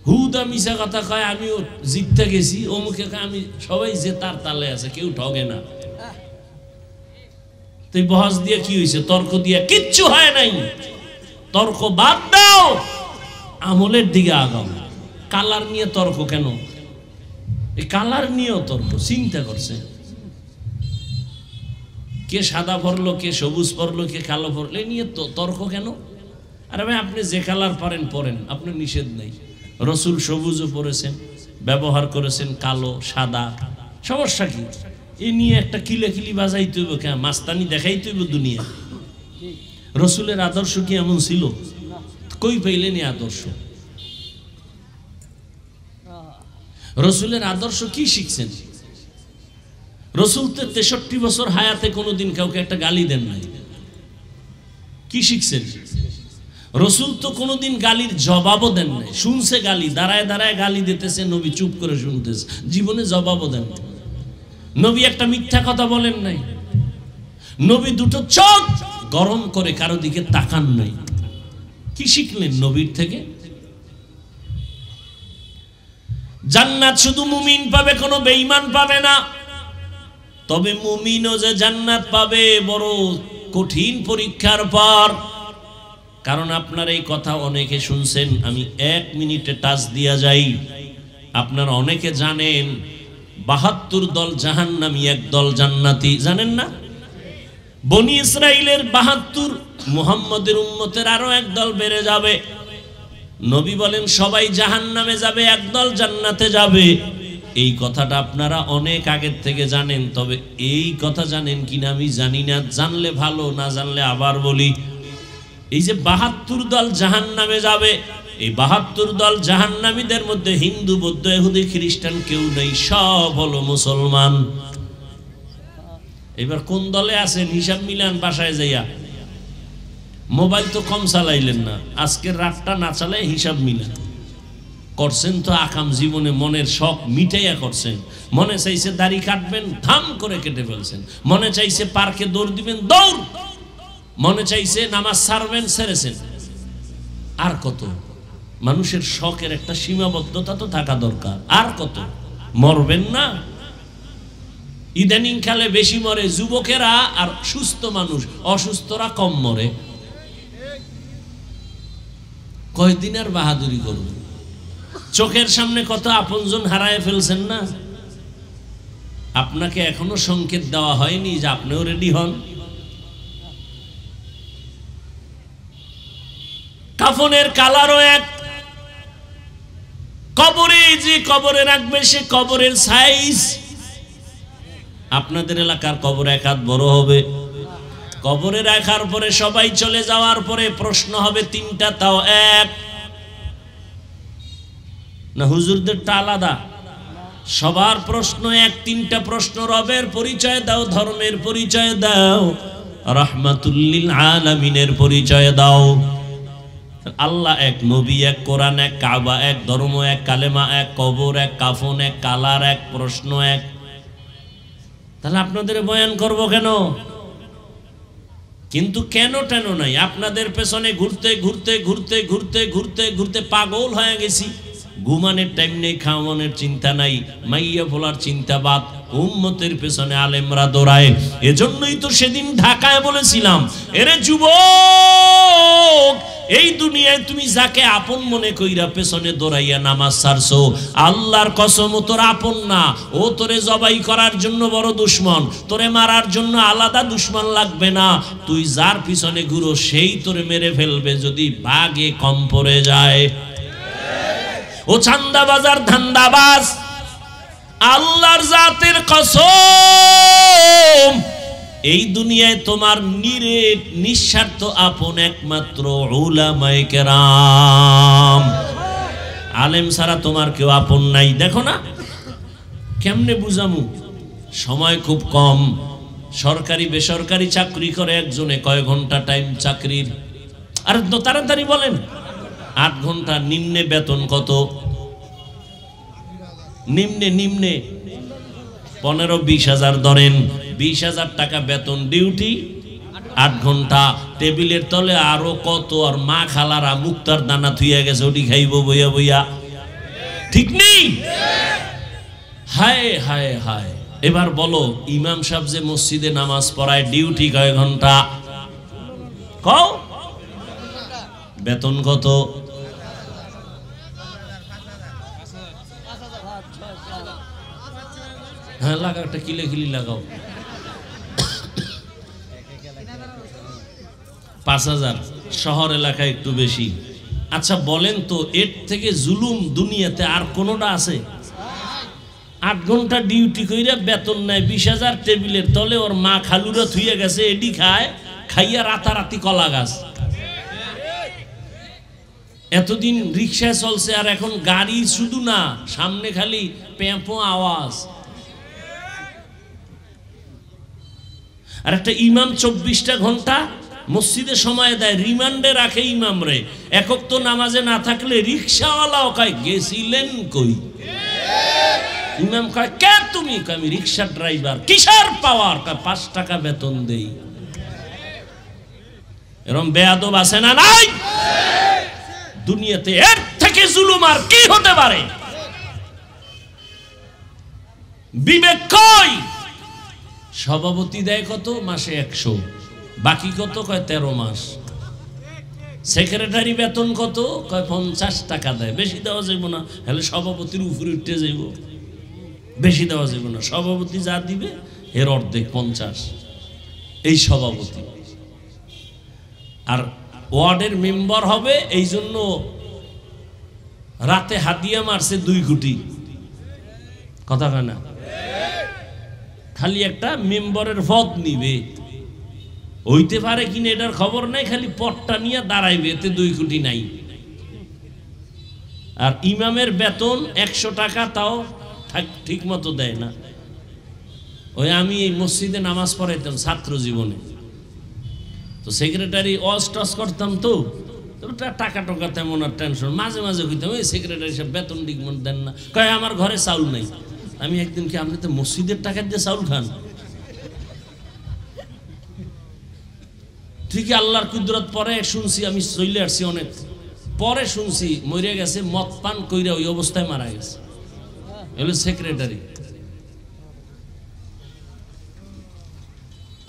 হুদা মিশা কথা কয়, আমিও জিততে গেছি, অমুকে আমি, সবাই যে তার তালে আছে, কেউ ঠগে না। তুই বহাস দিয়ে কি হয়েছে? তর্ক দিয়ে কিচ্ছু হয় নাই। তর্ক বাদ দাও, আমলের দিকে আগাও। কালার নিয়ে তর্ক কেন? এই কালার নিয়েও তর্ক। চিন্তা করছে কে সাদা পরলো, কে সবুজ পরলো, কে কালো পরলো, এই নিয়ে তর্ক কেন? আরে ভাই, আপনি যে কালার পারেন পরেন, আপনার নিষেধ নেই। রসুল সবুজও পরেছেন, ব্যবহার করেছেন কালো, সাদা, সমস্যা কি? এই নিয়ে একটা কিলেকিলি বাজাইতে হইব কেন? মাস্তানি দেখাইতে হইব দুনিয়া। রসুলের আদর্শ কি এমন ছিল? কই পাইলেন এই আদর্শ? রসুলের আদর্শ কি শিখছেন? রসুল তো 63 বছর হায়াতে কোনোদিন কাউকে একটা গালি দেন নাই। কি শিখছেন? রসুল তো কোনোদিন গালির জবাবও দেন নাই। শুনছে গালি, দাঁড়ায় দাঁড়ায় গালি দিতেছে, নবী চুপ করে শুনতেছে, জীবনে জবাবও দেন নাই। নবী একটা মিথ্যা কথা বলেন নাই। নবী দুটো চোখ গরম করে কারো দিকে তাকান নাই। কি শিখলেন নবীর থেকে? জান্নাত শুধু মুমিন পাবে, কোনো বেঈমান পাবে না। তবে মুমিনও যে জান্নাত পাবে বড় কঠিন পরীক্ষার পর, কারণ আপনার এই কথা অনেকে শুনছেন, আমি 1 মিনিটে টাচ দিয়া যাই। আপনারা অনেকে জানেন 72 দল জাহান্নামী, 1 দল জান্নাতি, জানেন না? বনি ইসরাইলের 72, মুহাম্মদের উম্মতের আরো 1 দল বেড়ে যাবে। নবী বলেন সবাই জাহান্নামে যাবে, 1 দল জান্নাতে যাবে। এই কথাটা আপনারা অনেক আগের থেকে জানেন, তবে এই কথা জানেন কিনা আমি জানি না। জানলে ভালো, না জানলে আবার বলি, এই যে 72 দল জাহান্নামে যাবে, এই 72 দল জাহান্নামীদের মধ্যে হিন্দু, বৌদ্ধ, ইহুদি, খ্রিস্টান কেউ নেই, সব হলো মুসলমান। এবার কোন দলে আছেন হিসাব মিলান বাসায় যাইয়া। মোবাইল তো কম চালাইলেন না, আজকের রাতটা না চালাই হিসাব মিলান। করছেন তো আকাম জীবনে, মনের শখ মিটাইয়া করছেন। মনে চাইছে দাড়ি কাটবেন, ধাম করে কেটে ফেলছেন। মনে চাইছে পার্কে দৌড় দিবেন, দৌড়। মনে চাইছে নামাজ ছাড়বেন, ছেড়েছেন। আর কত? মানুষের শখের একটা সীমাবদ্ধতা তো থাকা দরকার। আর কত? মরবেন না? ইদানিং কালে বেশি মরে যুবকেরা, আর সুস্থ মানুষ, অসুস্থরা কম মরে। কয়দিন আর বাহাদুরি করবেন? চোখের সামনে কত আপনজন হারায় ফেলছেন না? আপনাকে এখনো সংকেত দেওয়া হয়নি যে আপনিও রেডি হন। কাফনের কালারও এক, কবরে যে কবরে রাখবে সে কবরের সাইজ। আপনাদের এলাকার কবর 1 হাত বড় হবে। কবরে রাখার পরে সবাই চলে যাওয়ার পরে প্রশ্ন হবে 3টা, তাও এক না? হুজুরদেরটা আলাদা। সবার প্রশ্ন এক, 3টা প্রশ্ন। রবের পরিচয় দাও, ধর্মের পরিচয় দাও, রাহমাতুল্লিল আলামিনের পরিচয় দাও। আল্লাহ এক, নবী এক, কোরআন এক, কাবা এক, ধর্ম এক, কালেমা এক, কবর এক, কাফন এক, কালার এক, প্রশ্ন এক। তাহলে আপনাদের বয়ান করব কেন? কিন্তু কেন টেন নাই, আপনাদের পেছনে ঘুরতে ঘুরতে ঘুরতে ঘুরতে ঘুরতে ঘুরতে পাগল হয়ে গেছি। ঘুমানোর টাইম নেই, খাওয়ানোর চিন্তা নাই, মাইয়া ফোলার চিন্তা বাদ, উম্মতের পেছনে আলেমরা দৌড়ায়। এজন্যই তো সেদিন ঢাকায় বলেছিলাম, এরে যুবক, এই দুনিয়ায় তুমি যাকে আপন মনে কইরা পেছনে দৌড়াইয়া নামাজ ছাড়ছো, আল্লাহর কসম ও তোর আপন না। ও তোরে জবাই করার জন্য বড় দুশ্মন, তোরে মারার জন্য আলাদা দুশ্মন লাগবে না। তুই যার পিছনে ঘুরো সেই তোরে মেরে ফেলবে যদি বাগে কম পড়ে যায়। ও চান্দাবাজার ধান্দাবাজ, আল্লাহর জাতের কসম, এই দুনিয়ায় তোমার নিঃস্বার্থ আপন একমাত্র উলামায়ে কেরাম। আলেম ছাড়া তোমার কেউ আপন নাই। দেখো না কেমনে বুঝামু, সময় খুব কম। সরকারি বেসরকারি চাকরি করে একজনে, কয় ঘন্টা টাইম চাকরির? আর তাড়াতাড়ি বলেন। 8 ঘন্টা। নিম্নে বেতন কত? নিম্নে 15-20 হাজার ধরেন, 20,000 টাকা বেতন, ডিউটি 8 ঘন্টা। টেবিলের তলে আরো কত, আর মা খালারা মুক্তার দানা থুইয়া গেছে, ওটি খাইব বইয়া বইয়া, ঠিক নেই? হায় হায় হায়। এবার বলো, ইমাম সাহেব যে মসজিদে নামাজ পড়ায়, ডিউটি কয় ঘন্টা? কও, বেতন কত? হ্যাঁ লাগাও, একটা কিলে কিলি লাগাও। 5,000। শহর এলাকায় একটু বেশি। আচ্ছা বলেন তো, এর থেকে জুলুম দুনিয়াতে আর কোনোটা আছে? 8 ঘন্টা ডিউটি কইরা বেতন নেয় 20,000, টেবিলের তলে ওর মা খালুরা থুইয়া গেছে, এডি খায়, খাইয়া রাতারাতি কলা গাছ। এতদিন রিক্সায় চলছে, আর এখন গাড়ি শুধু না, সামনে খালি পেঁপো আওয়াজ। আর একটা ইমাম 24টা ঘন্টা মসজিদে সময় দেয়, রিমান্ডে রাখে ইমাম রে। একক তো নামাজে না থাকলে রিক্সাওয়ালাও কয় গেছিলেন কই? ইমাম কয় কে তুমি? আমি রিক্সা ড্রাইভার। কিসের পাওয়ার? 5 টাকা বেতন দেই। এরকম বেয়াদব আছে না নাই? দুনিয়াতে এর থেকে জুলুম আর কি হতে পারে? বিবেক কই? সভাপতি দেয় কত? মাসে 100। বাকি কত? কয় 13 মাস। সেক্রেটারি বেতন কত? কয় 50 টাকা দেয়। বেশি দেওয়া যাইব না, হলে সভাপতির উপরে উঠতে যাইব। বেশি দেওয়া যাইব না, সভাপতি যা দিবে এর অর্ধেক 50। এই সভাপতি। আর ওয়ার্ডের মেম্বার হবে, এই জন্য রাতে হাদিয়া মারছে 2 কোটি। কথা কয় না? খালি একটা মেম্বারের পদ নিবে, হইতে পারে কিনা এটার খবর নাই, খালি পদটা নিয়ে দাঁড়াইবে, এতে 2 কোটি নাই। আর ইমামের বেতন 100 টাকা, তাও ঠিক মতো দেয় না। ওই আমি এই মসজিদে নামাজ পড়াইতাম ছাত্র জীবনে, তো সেক্রেটারি অস করতাম, তো টাকা টাকা তেমন আর টেনশন। মাঝে মাঝে হইতাম, ওই সেক্রেটারি সব বেতন ডিগমন দেন না। কয় আমার ঘরে চাউল নাই। আমি একদিন, কি আপনি তো মসজিদের টাকা দিয়ে চাউল খান? ঠিকই আল্লাহর কুদরত। পরে শুনছি, আমি চলে আসছি অনেক পরে শুনছি মরে গেছে, মদ পান কইরা ওই অবস্থায় মারা গেছে। এগুলো সেক্রেটারি।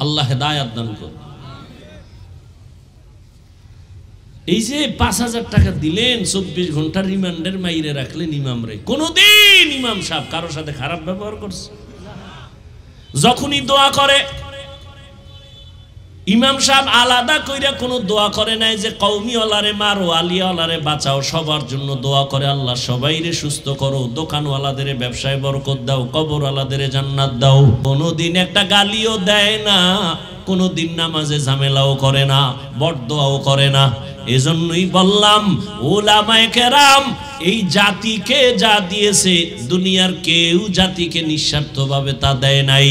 আল্লাহ হেদায়াত দান করুন। এই যে 5000 টাকা দিলেন, 24 ঘন্টা রিমান্ডের মাইরে রাখলেন ইমামরে, কোনদিন ইমাম সাহেব কারোর সাথে খারাপ ব্যবহার করছে? যখনই দোয়া করে ইমাম সাহেব আলাদা কইরা কোনো দোয়া করে নাই যে কওমি ওয়ালারে মারো, আলিয়া ওয়ালারে বাঁচাও। সবার জন্য দোয়া করে, আল্লাহ সবাইরে সুস্থ করো, দোকানওয়ালাদের ব্যবসায় বরকত দাও, কবরওয়ালাদের জান্নাত দাও। কোনোদিন একটা গালিও দেয় না, কোনোদিন নামাজে ঝামেলাও করে না, বরদোয়াও করে না। এজন্যই বললাম, উলামায়ে কেরাম এই জাতিকে যা দিয়েছে, দুনিয়ার কেউ জাতিকে নিঃস্বার্থভাবে তা দেয় নাই।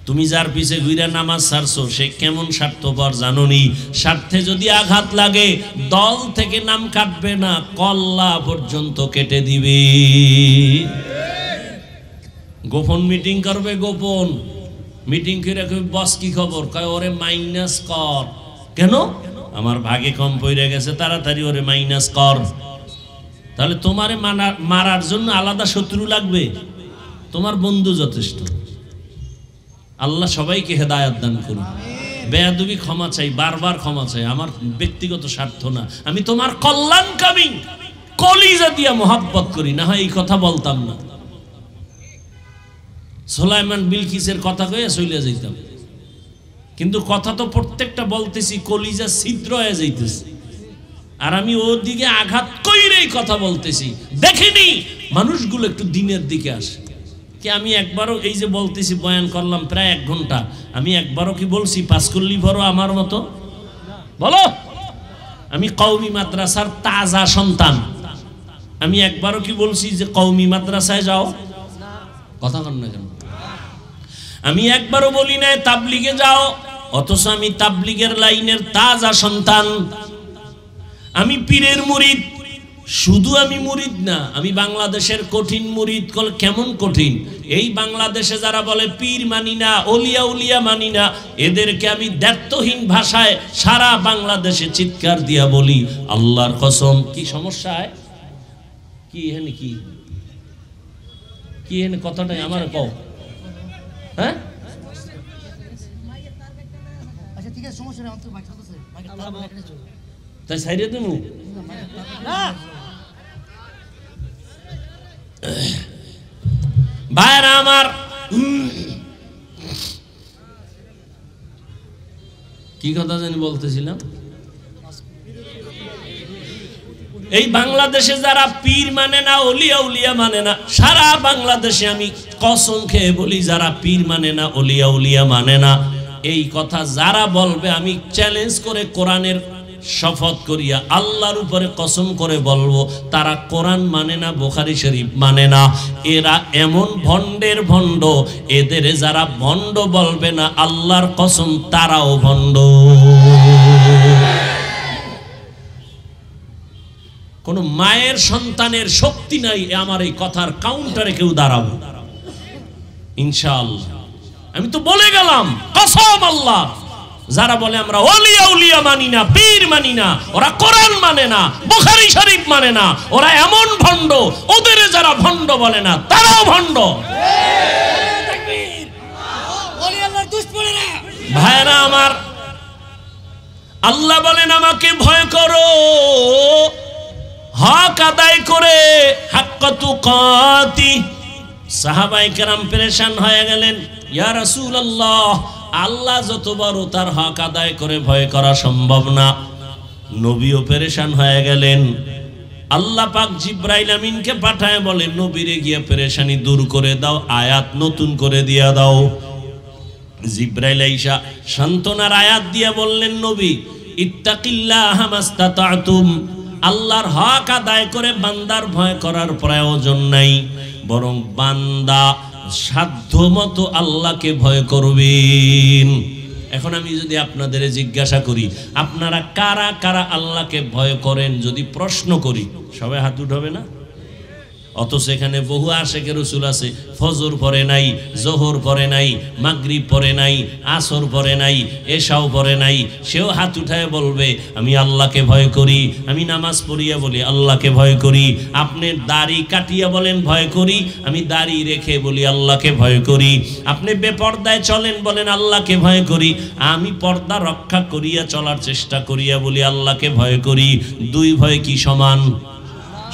তুমি যার পিছে ঘুরে নামাজ ছাড়ছো, সে কেমন স্বার্থপর জানোনি? স্বার্থে যদি আঘাত লাগে, দল থেকে নাম কাটবে না, কল্লা পর্যন্ত কেটে দিবে। গোপন মিটিং করবে, গোপন মিটিং করে কই বস কি খবর? কয় ওরে মাইনাস কর। কেন? আমার ভাগে কম পড়ে গেছে, তাড়াতাড়ি ওরে মাইনাস কর। তাহলে তোমারে মারার জন্য আলাদা শত্রু লাগবে? তোমার বন্ধু যথেষ্ট। আল্লাহ সবাইকে হেদায়াত দান করুন। বেয়াদবি ক্ষমা চাই, বারবার ক্ষমা চাই, আমার ব্যক্তিগত স্বার্থ না, আমি তোমার কল্যাণকামী, কলিজা দিয়া মোহাব্বত করি, না হয় এই কথা বলতাম না। সুলাইমান বিলকিসের কথা কয়ে চলে যাইতাম, কিন্তু কথা তো প্রত্যেকটা বলতেছি, কলিজা ছিদ্র হয়ে যাইতেছে। আর আমি ওর দিকে আঘাত কইরেই কথা বলতেছি। দেখিনি মানুষগুলো একটু দিনের দিকে আসে কি? আমি একবারও, এই যে বলতেছি, বয়ান করলাম প্রায় 1 ঘন্টা, আমি একবারও কি বলছি 5 করলি বড় আমার মতো? বলো, আমি কওমি মাদ্রাসার তাজা সন্তান। আমি একবারও কি বলছি যে কওমি মাদ্রাসায় যাও? কথা কন না কেন? আমি একবারও বলি নাই তাবলিগে যাও, অথচ আমি তাবলিগের লাইনের তাজা সন্তান। আমি পীরের মুরিদ। শুধু আমি মুরিদ না, আমি বাংলাদেশের কঠিন মুরিদ। কেমন কঠিন? এই বাংলাদেশে যারা বলে পীর মানি না, ওলিয়া উলিয়া মানি না, এদেরকে আমি দ্ব্যর্থহীন ভাষায় সারা বাংলাদেশে চিৎকার দিয়া বলি, আল্লাহর কসম। কি সমস্যা? কি এখানে কি কি এখানে কথাটাই আমার কও। হ্যাঁ, আচ্ছা ঠিক আছে, সমস্যা নেই, অন্তর মাইক চলতেছে, মাইক তাই সাইডে দেবো। ভাইরা আমার, কি কথা জানি বলতেছিলাম? এই বাংলাদেশে যারা পীর মানে না, ওলিয়া উলিয়া মানে না, সারা বাংলাদেশে আমি কসম খেয়ে বলি, যারা পীর মানে না, ওলিয়া উলিয়া মানে না, এই কথা যারা বলবে, আমি চ্যালেঞ্জ করে কোরআনের শপথ করিয়া আল্লাহর উপরে কসম করে বলবো, তারা কোরআন মানে না, বুখারী শরীফ মানে না। এরা এমন ভণ্ডের ভণ্ড, এদের যারা ভণ্ড বলবে না, আল্লাহর কসম তারাও ভণ্ড। কোন মায়ের সন্তানের শক্তি নাই আমার এই কথার কাউন্টারে কেউ দাঁড়াবো ইনশাআল্লাহ। আমি তো বলে গেলাম, কসম আল্লাহ, যারা বলে আমরা ওলিয়া উলিয়া মানি না, পীর মানি না, ওরা কোরআন মানে না, বুখারী শরীফ মানে না, ওরা এমন ভণ্ড, ওদের যারা ভণ্ড বলে না তারাও ভণ্ড। তাকবীর! ওলি আল্লাহর দুশমন ভাইরা আমার, আল্লাহ বলেন আমাকে ভয় করো হক আদায় করে, হাক্কা তুকাতি। সাহাবায়ে কেরাম পেরেশান হয়ে গেলেন, ইয়া রাসূলুল্লাহ, আল্লাহ যত বড় তার হক আদায় করে ভয় করা সম্ভব না। নবীও পেরেশান হয়ে গেলেন। আল্লাহ পাক জিব্রাইল আমিনকে পাঠায় বলে, নবীরে গিয়ে পেরেশানি দূর করে দাও, আয়াত নতুন করে দিয়া দাও। জিব্রাইল আইসা সান্ত্বনার আয়াত দিয়া বললেন, নবী ইত্তাকিল্লাহা মাস্তাতাতুম, আল্লাহর হক আদায় করে বান্দার ভয় করার প্রয়োজন নাই, বরং বান্দা সাধ্যমতো আল্লাহকে ভয় করবেন। এখন আমি যদি আপনাদের জিজ্ঞাসা করি, আপনারা কারা কারা আল্লাহকে ভয় করেন, যদি প্রশ্ন করি, সবাই হাত উঠাবে না? অথচ এখানে বহু আশেকের রাসূল আছে, ফজর পড়ে নাই, জোহর পড়ে নাই, মাগরিব পড়ে নাই, আসর পড়ে নাই, এশাও পড়ে নাই, সেও হাত উঠায় বলবে আমি আল্লাহকে ভয় করি। আমি নামাজ পড়িয়া বলি আল্লাহকে ভয় করি। আপনি দাড়ি কাটিয়া বলেন ভয় করি, আমি দাড়ি রেখে বলি আল্লাহকে ভয় করি। আপনি বেপর্দায় চলেন বলেন আল্লাহকে ভয় করি, আমি পর্দা রক্ষা করিয়া চলার চেষ্টা করিয়া বলি আল্লাহকে ভয় করি। দুই ভয় কি সমান?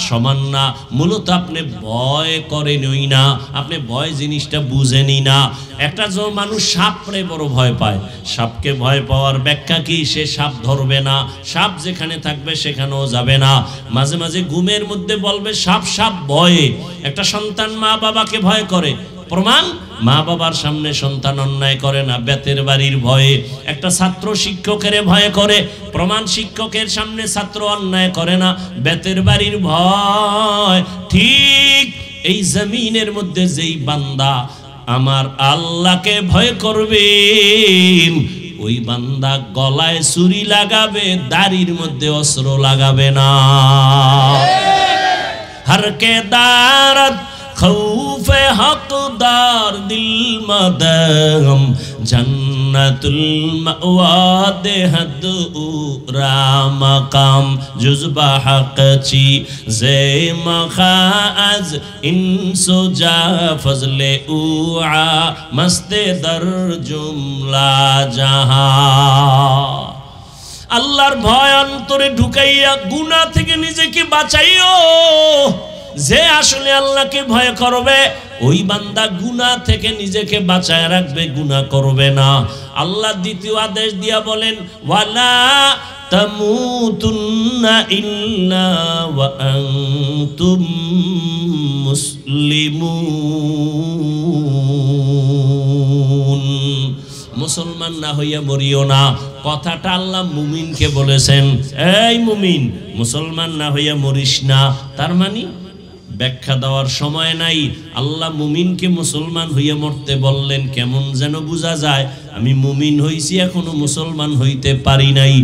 সমান না। মূলত আপনি ভয় করেনই না, আপনি ভয় জিনিসটা বুঝেনই না। একটা যে মানুষ সাপরে বড় ভয় পায়, সাপকে ভয় পাওয়ার ব্যাখ্যা কি? সে সাপ ধরবে না, সাপ যেখানে থাকবে সেখানেও যাবে না। মাঝে মাঝে ঘুমের মধ্যে বলবে সাপ সাপ ভয়ে। একটা সন্তান মা বাবাকে ভয় করে, প্রমাণ মা বাবার সামনে সন্তান অন্যায় করে না, বেতের বাড়ির ভয়ে। একটা ছাত্র শিক্ষকের ভয় করে, প্রমাণ শিক্ষকের সামনে ছাত্র অন্যায় করে না, বেতের বাড়ির ভয়। ঠিক এই জমিনের মধ্যে যেই বান্দা আমার আল্লাহকে ভয় করবেন, ওই বান্দা গলায় ছুরি লাগাবে, দাড়ির মধ্যে অস্ত্র লাগাবে না। হরকে দারত খৌফে হকদার দিল মদম, জন্নতুল মাওয়া দেহদ উরা মাকাম, জুজবা হক চি জে মখাজ ইনসো জা ফজলে উআ মস্তে দর জুমলা জাহা। আল্লাহর ভয় অন্তরে ঢুকাইয়া গুনাহ থেকে নিজেকে বাঁচাইও। যে আসলে আল্লাহকে ভয় করবে, ওই বান্দা গুনাহ থেকে নিজেকে বাঁচায় রাখবে, গুনাহ করবে না। আল্লাহ দ্বিতীয় আদেশ দিয়া বলেন, ওয়ালা তামুতুন্না ইল্লা ওয়া আনতুম মুসলিমুন, মুসলমান না হইয়া মরিও না। কথাটা আল্লাহ মুমিনকে বলেছেন, এই মুমিন মুসলমান না হইয়া মরিস না। তার মানে ব্যাখ্যা দেওয়ার সময় নাই। আল্লাহ মুমিনকে মুসলমান হইয়া মরতে বললেন, কেমন যেন বোঝা যায় আমি মুমিন হইছি, এখনো মুসলমান হইতে পারি নাই।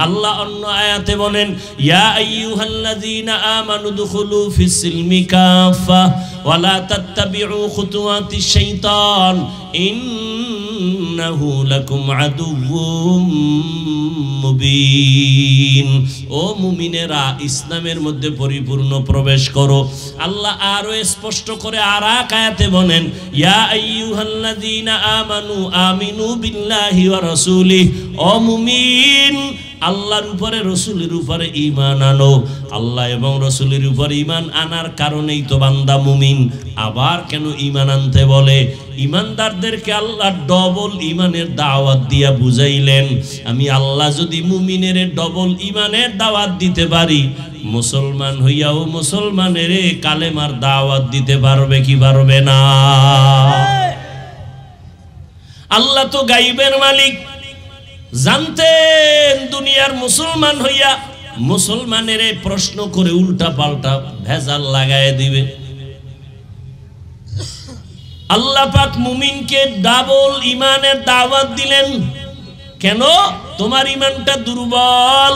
আল্লাহ অন্য আয়াতে বলেন, ইয়া আইয়ুহাল্লাযীনা আমানু দুখুলু ফিস সিলমি কাফা ওয়া লা তাত্তাবিউ খুতুওয়াতিশ শাইতান ইন্নাহু লাকুম আদুউম মুবিন। ও মুমিনেরা, ইসলামের মধ্যে পরিপূর্ণ প্রবেশ করো। আল্লাহ আরো স্পষ্ট করে আর এক আয়াতে বলেন, ইয়া আইয়ুহাল্লাযীনা আমানু আমিনু বিল্লাহি ওয়া রাসূলিহি। ও মুমিন, আল্লাহর উপরে রসুলের উপরে ঈমান আনো। আল্লাহ এবং রসুলের উপর ঈমান আনার কারণেই তো বান্দা মুমিন। আবার কেন ঈমান আনতে বলে? ঈমানদারদেরকে আল্লাহ ডবল ঈমানের দাওয়াত দিয়া বুঝাইলেন। আমি আল্লাহ যদি মুমিনের ডবল ঈমানের দাওয়াত দিতে পারি, মুসলমান হইয়াও মুসলমানের কালেমার দাওয়াত দিতে পারবে কি পারবে না? আল্লাহ তো গাইবের মালিক, জানতেন দুনিয়ার মুসলমান হইয়া মুসলমানের প্রশ্ন করে উল্টা পাল্টা ভেজাল লাগায় দিবে। আল্লাহ পাক মুমিনকে ডাবল ঈমানের দাওয়াত দিলেন। কেন? তোমার ঈমানটা দুর্বল,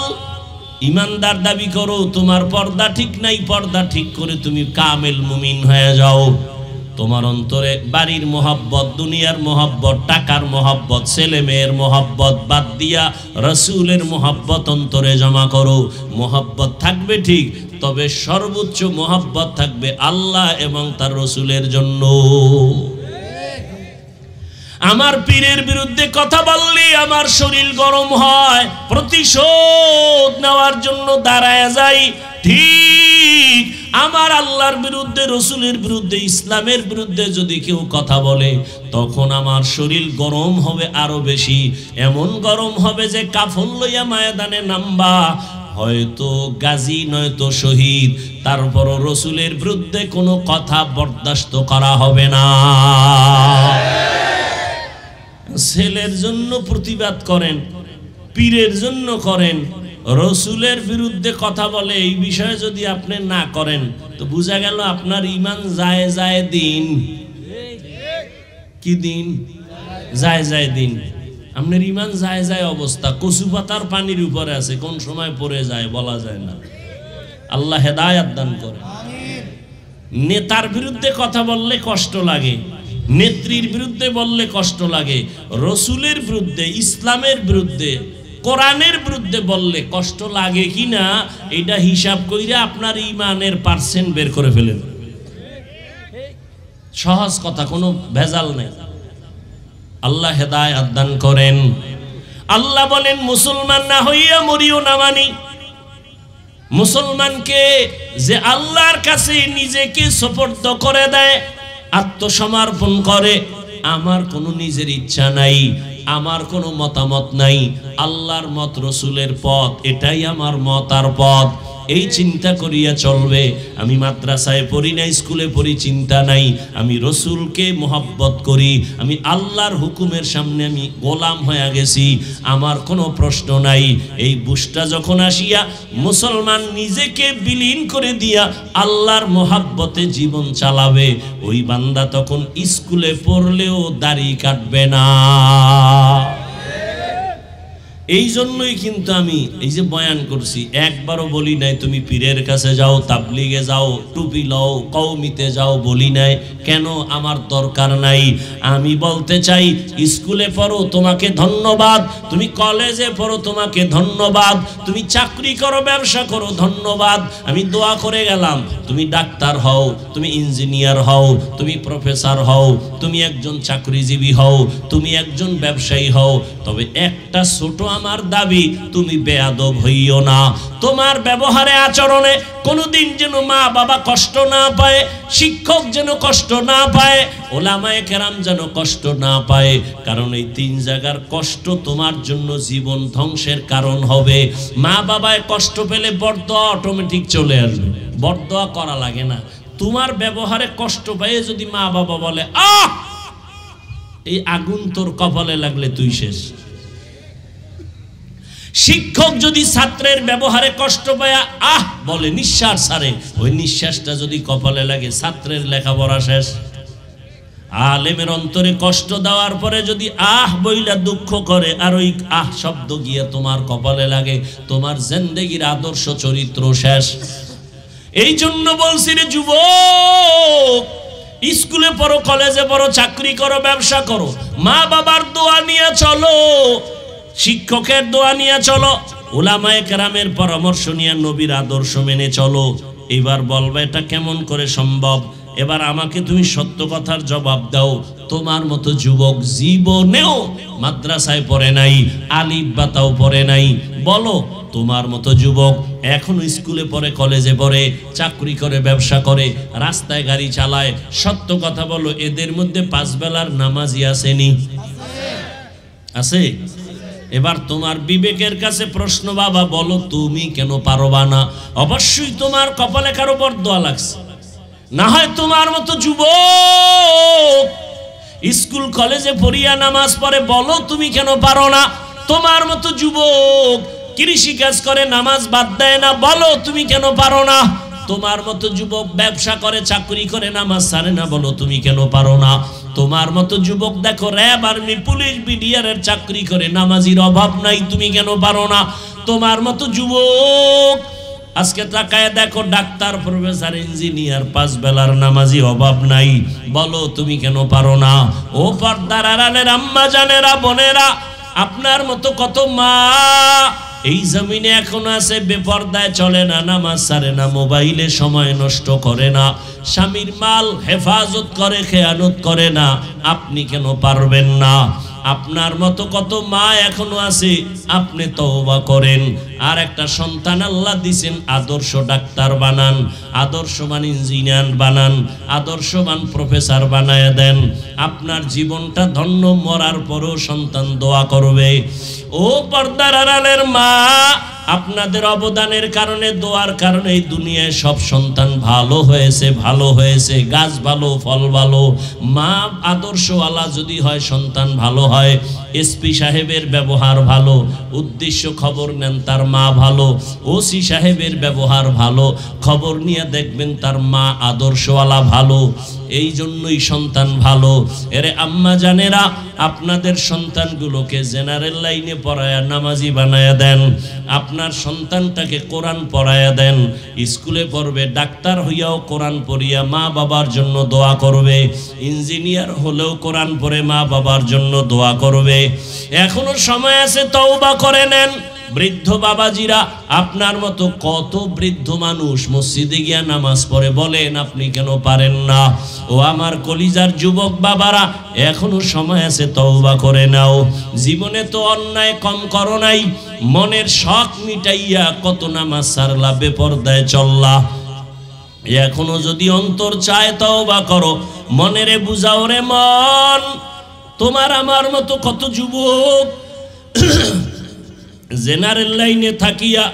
ঈমানদার দাবি করো, তোমার পর্দা ঠিক নাই, পর্দা ঠিক করে তুমি কামেল মুমিন হয়ে যাও। তোমার অন্তরে বাড়ির মোহাব্বত, দুনিয়ার মোহাব্বত, টাকার মোহাব্বত, ছেলে মেয়ের মোহাব্বত বাদ দিয়া রসুলের মোহাব্বত অন্তরে জমা করো। মোহাব্বত থাকবে ঠিক, তবে সর্বোচ্চ মোহাব্বত থাকবে আল্লাহ এবং তার রসুলের জন্য। আমার পীরের বিরুদ্ধে কথা বললে আমার শরীর গরম হয়, প্রতিশোধ নেওয়ার জন্য দাঁড়ায় যাই। ঠিক আমার আল্লাহর বিরুদ্ধে, রসুলের বিরুদ্ধে, ইসলামের বিরুদ্ধে যদি কেউ কথা বলে তখন আমার শরীর গরম হবে আরো বেশি। এমন গরম হবে যে কাফন লইয়া ময়দানে নামবা, হয়তো গাজী নয়তো শহীদ, তারপরও রসুলের বিরুদ্ধে কোনো কথা বরদাস্ত করা হবে না। ছেলের জন্য প্রতিবাদ করেন, পীরের জন্য করেন, রসুলের বিরুদ্ধে কথা বলে এই বিষয়ে যদি আপনি না করেন তো বোঝা গেল আপনার ঈমান যায় যায় দিন। কি দিন? যায় যায় দিন। আপনার ঈমান যায় যায় অবস্থা, কচু পাতার পানির উপরে আছে, কোন সময় পড়ে যায় বলা যায় না। আল্লাহ হেদায়েত দান করে। নেতার বিরুদ্ধে কথা বললে কষ্ট লাগে, নেত্রীর বিরুদ্ধে বললে কষ্ট লাগে, রসুলের বিরুদ্ধে, ইসলামের বিরুদ্ধে, কোরআনের বিরুদ্ধে বললে কষ্ট লাগে কিনা এটা হিসাব কইরা আপনার ঈমানের পার্সেন্ট বের করে ফেলেন। সহজ কথা, কোনো ভেজাল নেই। আল্লাহ হেদায়েত দান করেন। আল্লাহ বলেন মুসলমান না হইয়া মরিও না মানি। মুসলমানকে যে আল্লাহর কাছে নিজেকে সুপর্দ করে দেয়, আত্মসমর্পণ করে, আমার কোনো নিজের ইচ্ছা নাই, আমার কোনো মতামত নাই, আল্লাহর মত, রসুলের পথ, এটাই আমার মত আর পথ, এই চিন্তা করিয়া চলবে। আমি মাদ্রাসায় পড়ি না, স্কুলে পড়ি, চিন্তা নাই, আমি রসুলকে মোহাব্বত করি, আমি আল্লাহর হুকুমের সামনে আমি গোলাম হয়ে গেছি, আমার কোনো প্রশ্ন নাই। এই বুঝটা যখন আসিয়া মুসলমান নিজেকে বিলীন করে দিয়া আল্লাহর মোহাব্বতে জীবন চালাবে, ওই বান্দা তখন স্কুলে পড়লেও দাড়ি কাটবে না। এই জন্যই কিন্তু আমি এই যে বয়ান করছি, একবারও বলি নাই তুমি পীরের কাছে যাও, তাবলিগে যাও, টুপি লও, কওমিতে যাও, বলি নাই। কেন? আমার দরকার নাই। আমি বলতে চাই স্কুলে পড়ো তোমাকে ধন্যবাদ, তুমি কলেজে পড়ো তোমাকে ধন্যবাদ, তুমি চাকরি করো, ব্যবসা করো, ধন্যবাদ। আমি দোয়া করে গেলাম তুমি ডাক্তার হও, তুমি ইঞ্জিনিয়ার হও, তুমি প্রফেসর হও, তুমি একজন চাকরিজীবী হও, তুমি একজন ব্যবসায়ী হও, তবে একটা ছোট আমার দাবি, তুমি বেয়াদব হইও না। তোমার ব্যবহারে আচরণে কোনোদিন যেন মা বাবা কষ্ট না পায়, শিক্ষক যেন কষ্ট না পায়, ওলামায়ে কেরাম যেন কষ্ট না পায়, কারণ এই তিন জায়গার কষ্ট তোমার জন্য জীবন ধ্বংসের কারণ হবে। মা বাবায় কষ্ট পেলে বরদোয়া অটোমেটিক চলে আসবে, বরদোয়া করা লাগে না। তোমার ব্যবহারে কষ্ট পেয়ে যদি মা বাবা বলে আহ এই আগুন তোর কপালে লাগলে তুই শেষ। শিক্ষক যদি ছাত্রের ব্যবহারে কষ্ট পায় আহ বলে, নিঃশ্বাস ছাড়ে, ওই নিঃশ্বাসটা যদি কপালে লাগে ছাত্রের লেখাপড়া শেষ। আলেমের অন্তরে কষ্ট দেওয়ার পরে যদি আহ বইলা দুঃখ করে আর ওই আহ শব্দ গিয়ে তোমার কপালে লাগে, তোমার জিন্দেগির আদর্শ চরিত্র শেষ। এই জন্য বলছি রে যুবক, স্কুলে পড়ো, কলেজে পড়ো, চাকরি করো, ব্যবসা করো, মা বাবার দোয়া নিয়ে চলো, শিক্ষকের দোয়া নিয়ে চলো, উলামায়ে কেরামের পরামর্শ নিয়ে নবীর আদর্শ মেনে চলো। এবার বলবে এটা কেমন করে সম্ভব? এবার আমাকে তুমি সত্য কথার জবাব দাও। তোমার মতো যুবক জীবনেও মাদ্রাসায় পড়ে নাই, আলিফ বাতাও পড়ে নাই, বলো তোমার মতো যুবক এখনো স্কুলে পড়ে, কলেজে পড়ে, চাকরি করে, ব্যবসা করে, রাস্তায় গাড়ি চালায়, সত্য কথা বলো, এদের মধ্যে 5 বেলার নামাজি আসেনি? আছে? এবার তোমার বিবেকের কাছে প্রশ্ন, বাবা বলো তুমি কেন পারবা না? অবশ্যই তোমার কপালে কারো বরদোয়া লাগছে, না হয় তোমার মতো যুবক স্কুল কলেজে পড়িয়া নামাজ পড়ে, বলো তুমি কেন পারো না? তোমার মতো যুবক কৃষি কাজ করে, নামাজ বাদ দেয় না, বলো তুমি কেন পারো না? তোমার মতো যুবক ব্যবসা করে, চাকরি করে, নামাজ ছাড়ে না, বলো তুমি কেন পারো না? তোমার মতো যুবক দেখো র্যাব, আর্মি, পুলিশ, বিডিআরের চাকরি করে, নামাজির অভাব নাই, তুমি কেন পারো না? তোমার মতো যুবক আজকে তাকায় দেখো ডাক্তার, প্রফেসর, ইঞ্জিনিয়ার, 5 বেলার নামাজি অভাব নাই, বলো তুমি কেন পারো না? ও পর্দার আড়ালের আম্মা জানেরা, বোনেরা, আপনার মতো কত মা এই জমিনে এখন আছে, বেপরদায় চলে না, নামাজ ছাড়ে না, মোবাইলে সময় নষ্ট করে না, স্বামীর মাল হেফাজত করে, খেয়ানত করে না। আপনি কেন পারবেন না? আপনার মতো কত মা এখনো আছে, আপনি তওবা করেন। আর একটা সন্তান আল্লাহ দিছেন, আদর্শ ডাক্তার বানান, আদর্শবান ইঞ্জিনিয়ার বানান, আদর্শবান প্রফেসর বানায় দেন। আপনার জীবনটা ধন্য, মরার পরেও সন্তান দোয়া করবে। ও পর্দার আড়ালের মা, আপনাদের অবদানের কারণে, দোয়ার কারণে এই দুনিয়ায় সব সন্তান ভালো হয়েছে, ভালো হয়েছে, গাছ ভালো, ফল ভালো। মা আদর্শওয়ালা যদি হয়, সন্তান ভালো হয়। এসপি সাহেবের ব্যবহার ভালো, উদ্দেশ্য খবর নেন, তার মা ভালো। ওসি সাহেবের ব্যবহার ভালো, খবর নিয়ে দেখবেন তার মা আদর্শওয়ালা ভালো। এই জন্যই সন্তান ভালো। এরে আম্মা জানেরা, আপনাদের সন্তানগুলোকে জেনারেল লাইনে পড়ায়া নামাজি বানায়া দেন। আপনার সন্তানটাকে কোরআন পড়ায়া দেন, স্কুলে পড়বে, ডাক্তার হইয়াও কোরআন পড়িয়া মা বাবার জন্য দোয়া করবে। ইঞ্জিনিয়ার হলেও কোরআন পড়ে মা বাবার জন্য দোয়া করবে। এখনো সময় আছে, তওবা করে নেন। বৃদ্ধ বাবাজিরা, আপনার মতো কত বৃদ্ধ মানুষ মসজিদে গিয়া নামাজ পড়ে, বলেন আপনি কেন পারেন না? ও আমার কলিজার যুবক বাবারা, এখনো সময় আছে, তওবা করে নাও। জীবনে তো অন্যায় কম করো নাই, মনের শখ মিটাইয়া কত নামাজ সারলা, বেপরদায় চললা। এখনো যদি অন্তর চায়, তওবা করো। মনেরে বুঝাও রে মন, তোমার আমার মতো কত যুবক জেনারেল লাইনে থাকিয়া,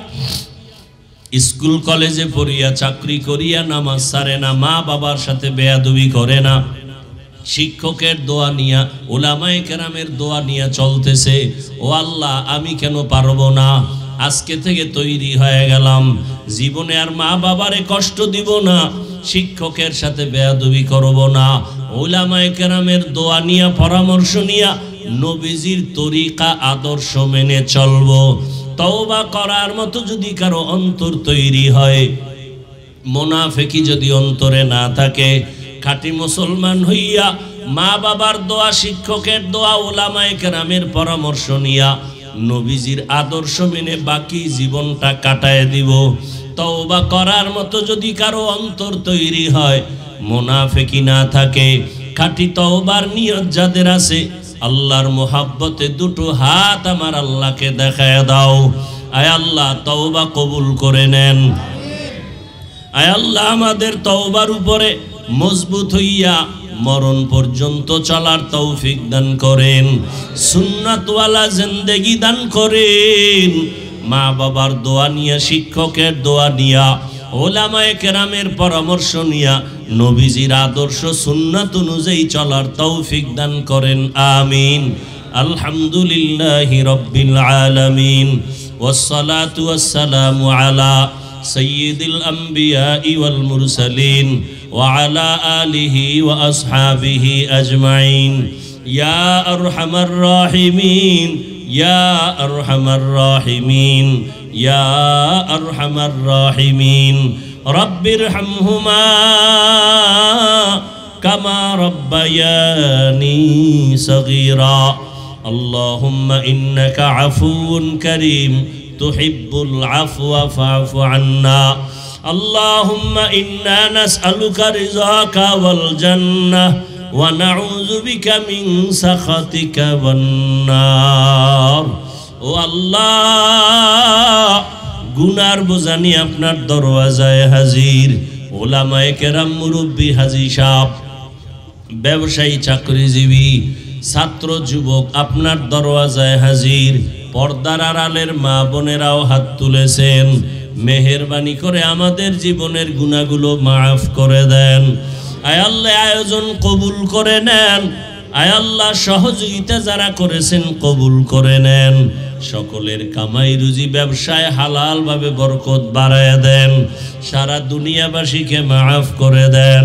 স্কুল কলেজে পড়িয়া, চাকরি করিয়া নামাজ ছাড়ে না, মা বাবার সাথে বেয়াদবি করে না, শিক্ষকের দোয়া নিয়া, উলামায়ে কেরামের দোয়া নিয়া চলতেছে। ও আল্লাহ, আমি কেন পারবো না? আজকে থেকে তৈরি হয়ে গেলাম, জীবনে আর মা বাবারে কষ্ট দিব না, শিক্ষকের সাথে বেয়াদবি করব না, উলামায়ে কেরামের দোয়া নিয়া, পরামর্শ নিয়া, নবীজির তরিকা আদর্শ মেনে চলবো। তওবা করার মতো যদি কারো অন্তর তৈরি হয়, মুনাফিকি যদি অন্তরে না থাকে, খাঁটি মুসলমান হইয়া মা বাবার দোয়া, শিক্ষকের দোয়া, উলামায়ে কেরামের পরামর্শ নিয়া, নবীজির আদর্শ মেনে বাকি জীবনটা কাটায় দিব। তওবা করার মতো যদি কারো অন্তর তৈরি হয়, মুনাফিকি না থাকে, খাঁটি তওবার নিয়ত যাদের আছে, আল্লাহর মোহাব্বতে দুটো হাত আমার আল্লাহকে দেখায় দাও। আয় আল্লাহ, তওবা কবুল করে নেন। আয় আল্লাহ, আমাদের তওবার উপরে মজবুত হইয়া মরণ পর্যন্ত চলার তৌফিক দান করেন, সুন্নাতওয়ালা জিন্দেগি দান করেন। মা বাবার দোয়া নিয়া, শিক্ষকের দোয়া নিয়া, উলামায়ে কেরামের পরামর্শ নিয়া, নবীজির আদর্শ সুন্নাত অনুযায়ী চলার তৌফিক দান করেন। আমিন। আলহামদুলিল্লাহি রাব্বিল আলামিন, ওয়াসসালাতু ওয়াসসালামু আলা সাইয়্যিদিল আমবিয়াই ওয়াল মুরসালিন ওয়া আলা আলিহি ওয়া আসহাবিহি আজমাইন। ইয়া আরহামার রাহিমিন, ইয়া আরহামার রাহিমিন, ইয়া আরহামার রাহিমিন। রব্বিরহামহুমা কামা রব্বায়ানি সগীরা। আল্লাহুম্মা ইন্নাকা আফুউন কারীম তুহিব্বুল আফওয়া ফা'ফু আন্না। আল্লাহুম্মা ইন্না নাসআলুকা রিযাকা ওয়াল জান্নাহ ওয়া নাউযু বিকা মিন সাখাতিকা ওয়ান নার। ও আল্লাহ, গুনার বোঝা নিয়ে আপনার দরওয়াজায় হাজির। উলামায়ে কেরাম, মুরব্বী, হাজী সাহেব, ব্যবসায়ী, চাকরিজীবী, ছাত্র, যুবক, আপনার দরওয়াজায় হাজির। পর্দার আড়ালের মা বোনেরাও হাত তুলেছেন। মেহেরবানি করে আমাদের জীবনের গুনাহগুলো মাফ করে দেন। আয় আল্লাহ, আয়োজন কবুল করে নেন। আয় আল্লাহ, সহযোগিতা যারা করেছেন কবুল করে নেন। সকলের কামাই রুজি ব্যবসায় হালাল ভাবে বরকত বাড়ায় দেন। সারা দুনিয়াবাসীকে মাফ করে দেন।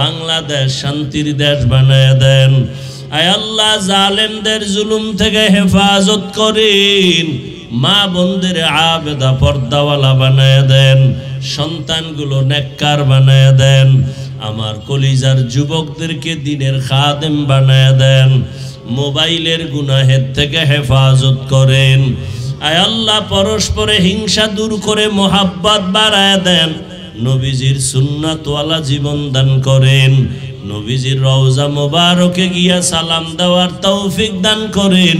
বাংলাদেশ শান্তির দেশ বানায় দেন। আয় আল্লাহ, জালেমদের জুলুম থেকে হেফাজত করেন। মা বোনদের আবেদা পর্দাওয়ালা বানায় দেন। সন্তানগুলো নেককার বানায় দেন। আমার কলিজার যুবকদেরকে দ্বীনের খাদেম বানায় দেন। মোবাইলের গুনাহের থেকে হেফাজত করেন। আয় আল্লাহ পরস্পরে হিংসা দূর করে মোহাব্বত বাড়ায় দেন, নবীজির সুন্নাতওয়ালা জীবন দান করেন, নবীজির রওজা মোবারকে গিয়া সালাম দেওয়ার তৌফিক দান করেন,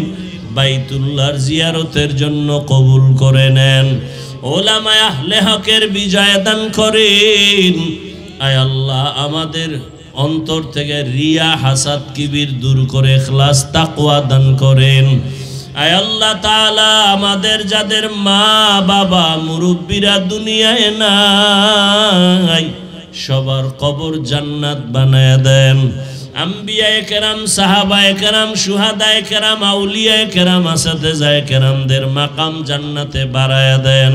বাইতুল্লাহর জিয়ারতের জন্য কবুল করে নেন, ওলামায়ে আহলে হকের বিজয় দান করেন। আয় আল্লাহ আমাদের অন্তর থেকে রিয়া হাসাদ কিবির দূর করে ইখলাস তাকওয়া দান করেন। আয় আল্লাহ তাআলা আমাদের যাদের মা বাবা মুরব্বীরা দুনিয়ায় নাই সবার কবর জান্নাত বানায় দেন। আম্বিয়ায়ে কেরাম, সাহাবায়ে কেরাম, শুহাদায়ে কেরাম, আউলিয়ায়ে কেরাম, আসাতেজায়ে কেরামদের মাকাম জান্নাতে বাড়ায় দেন।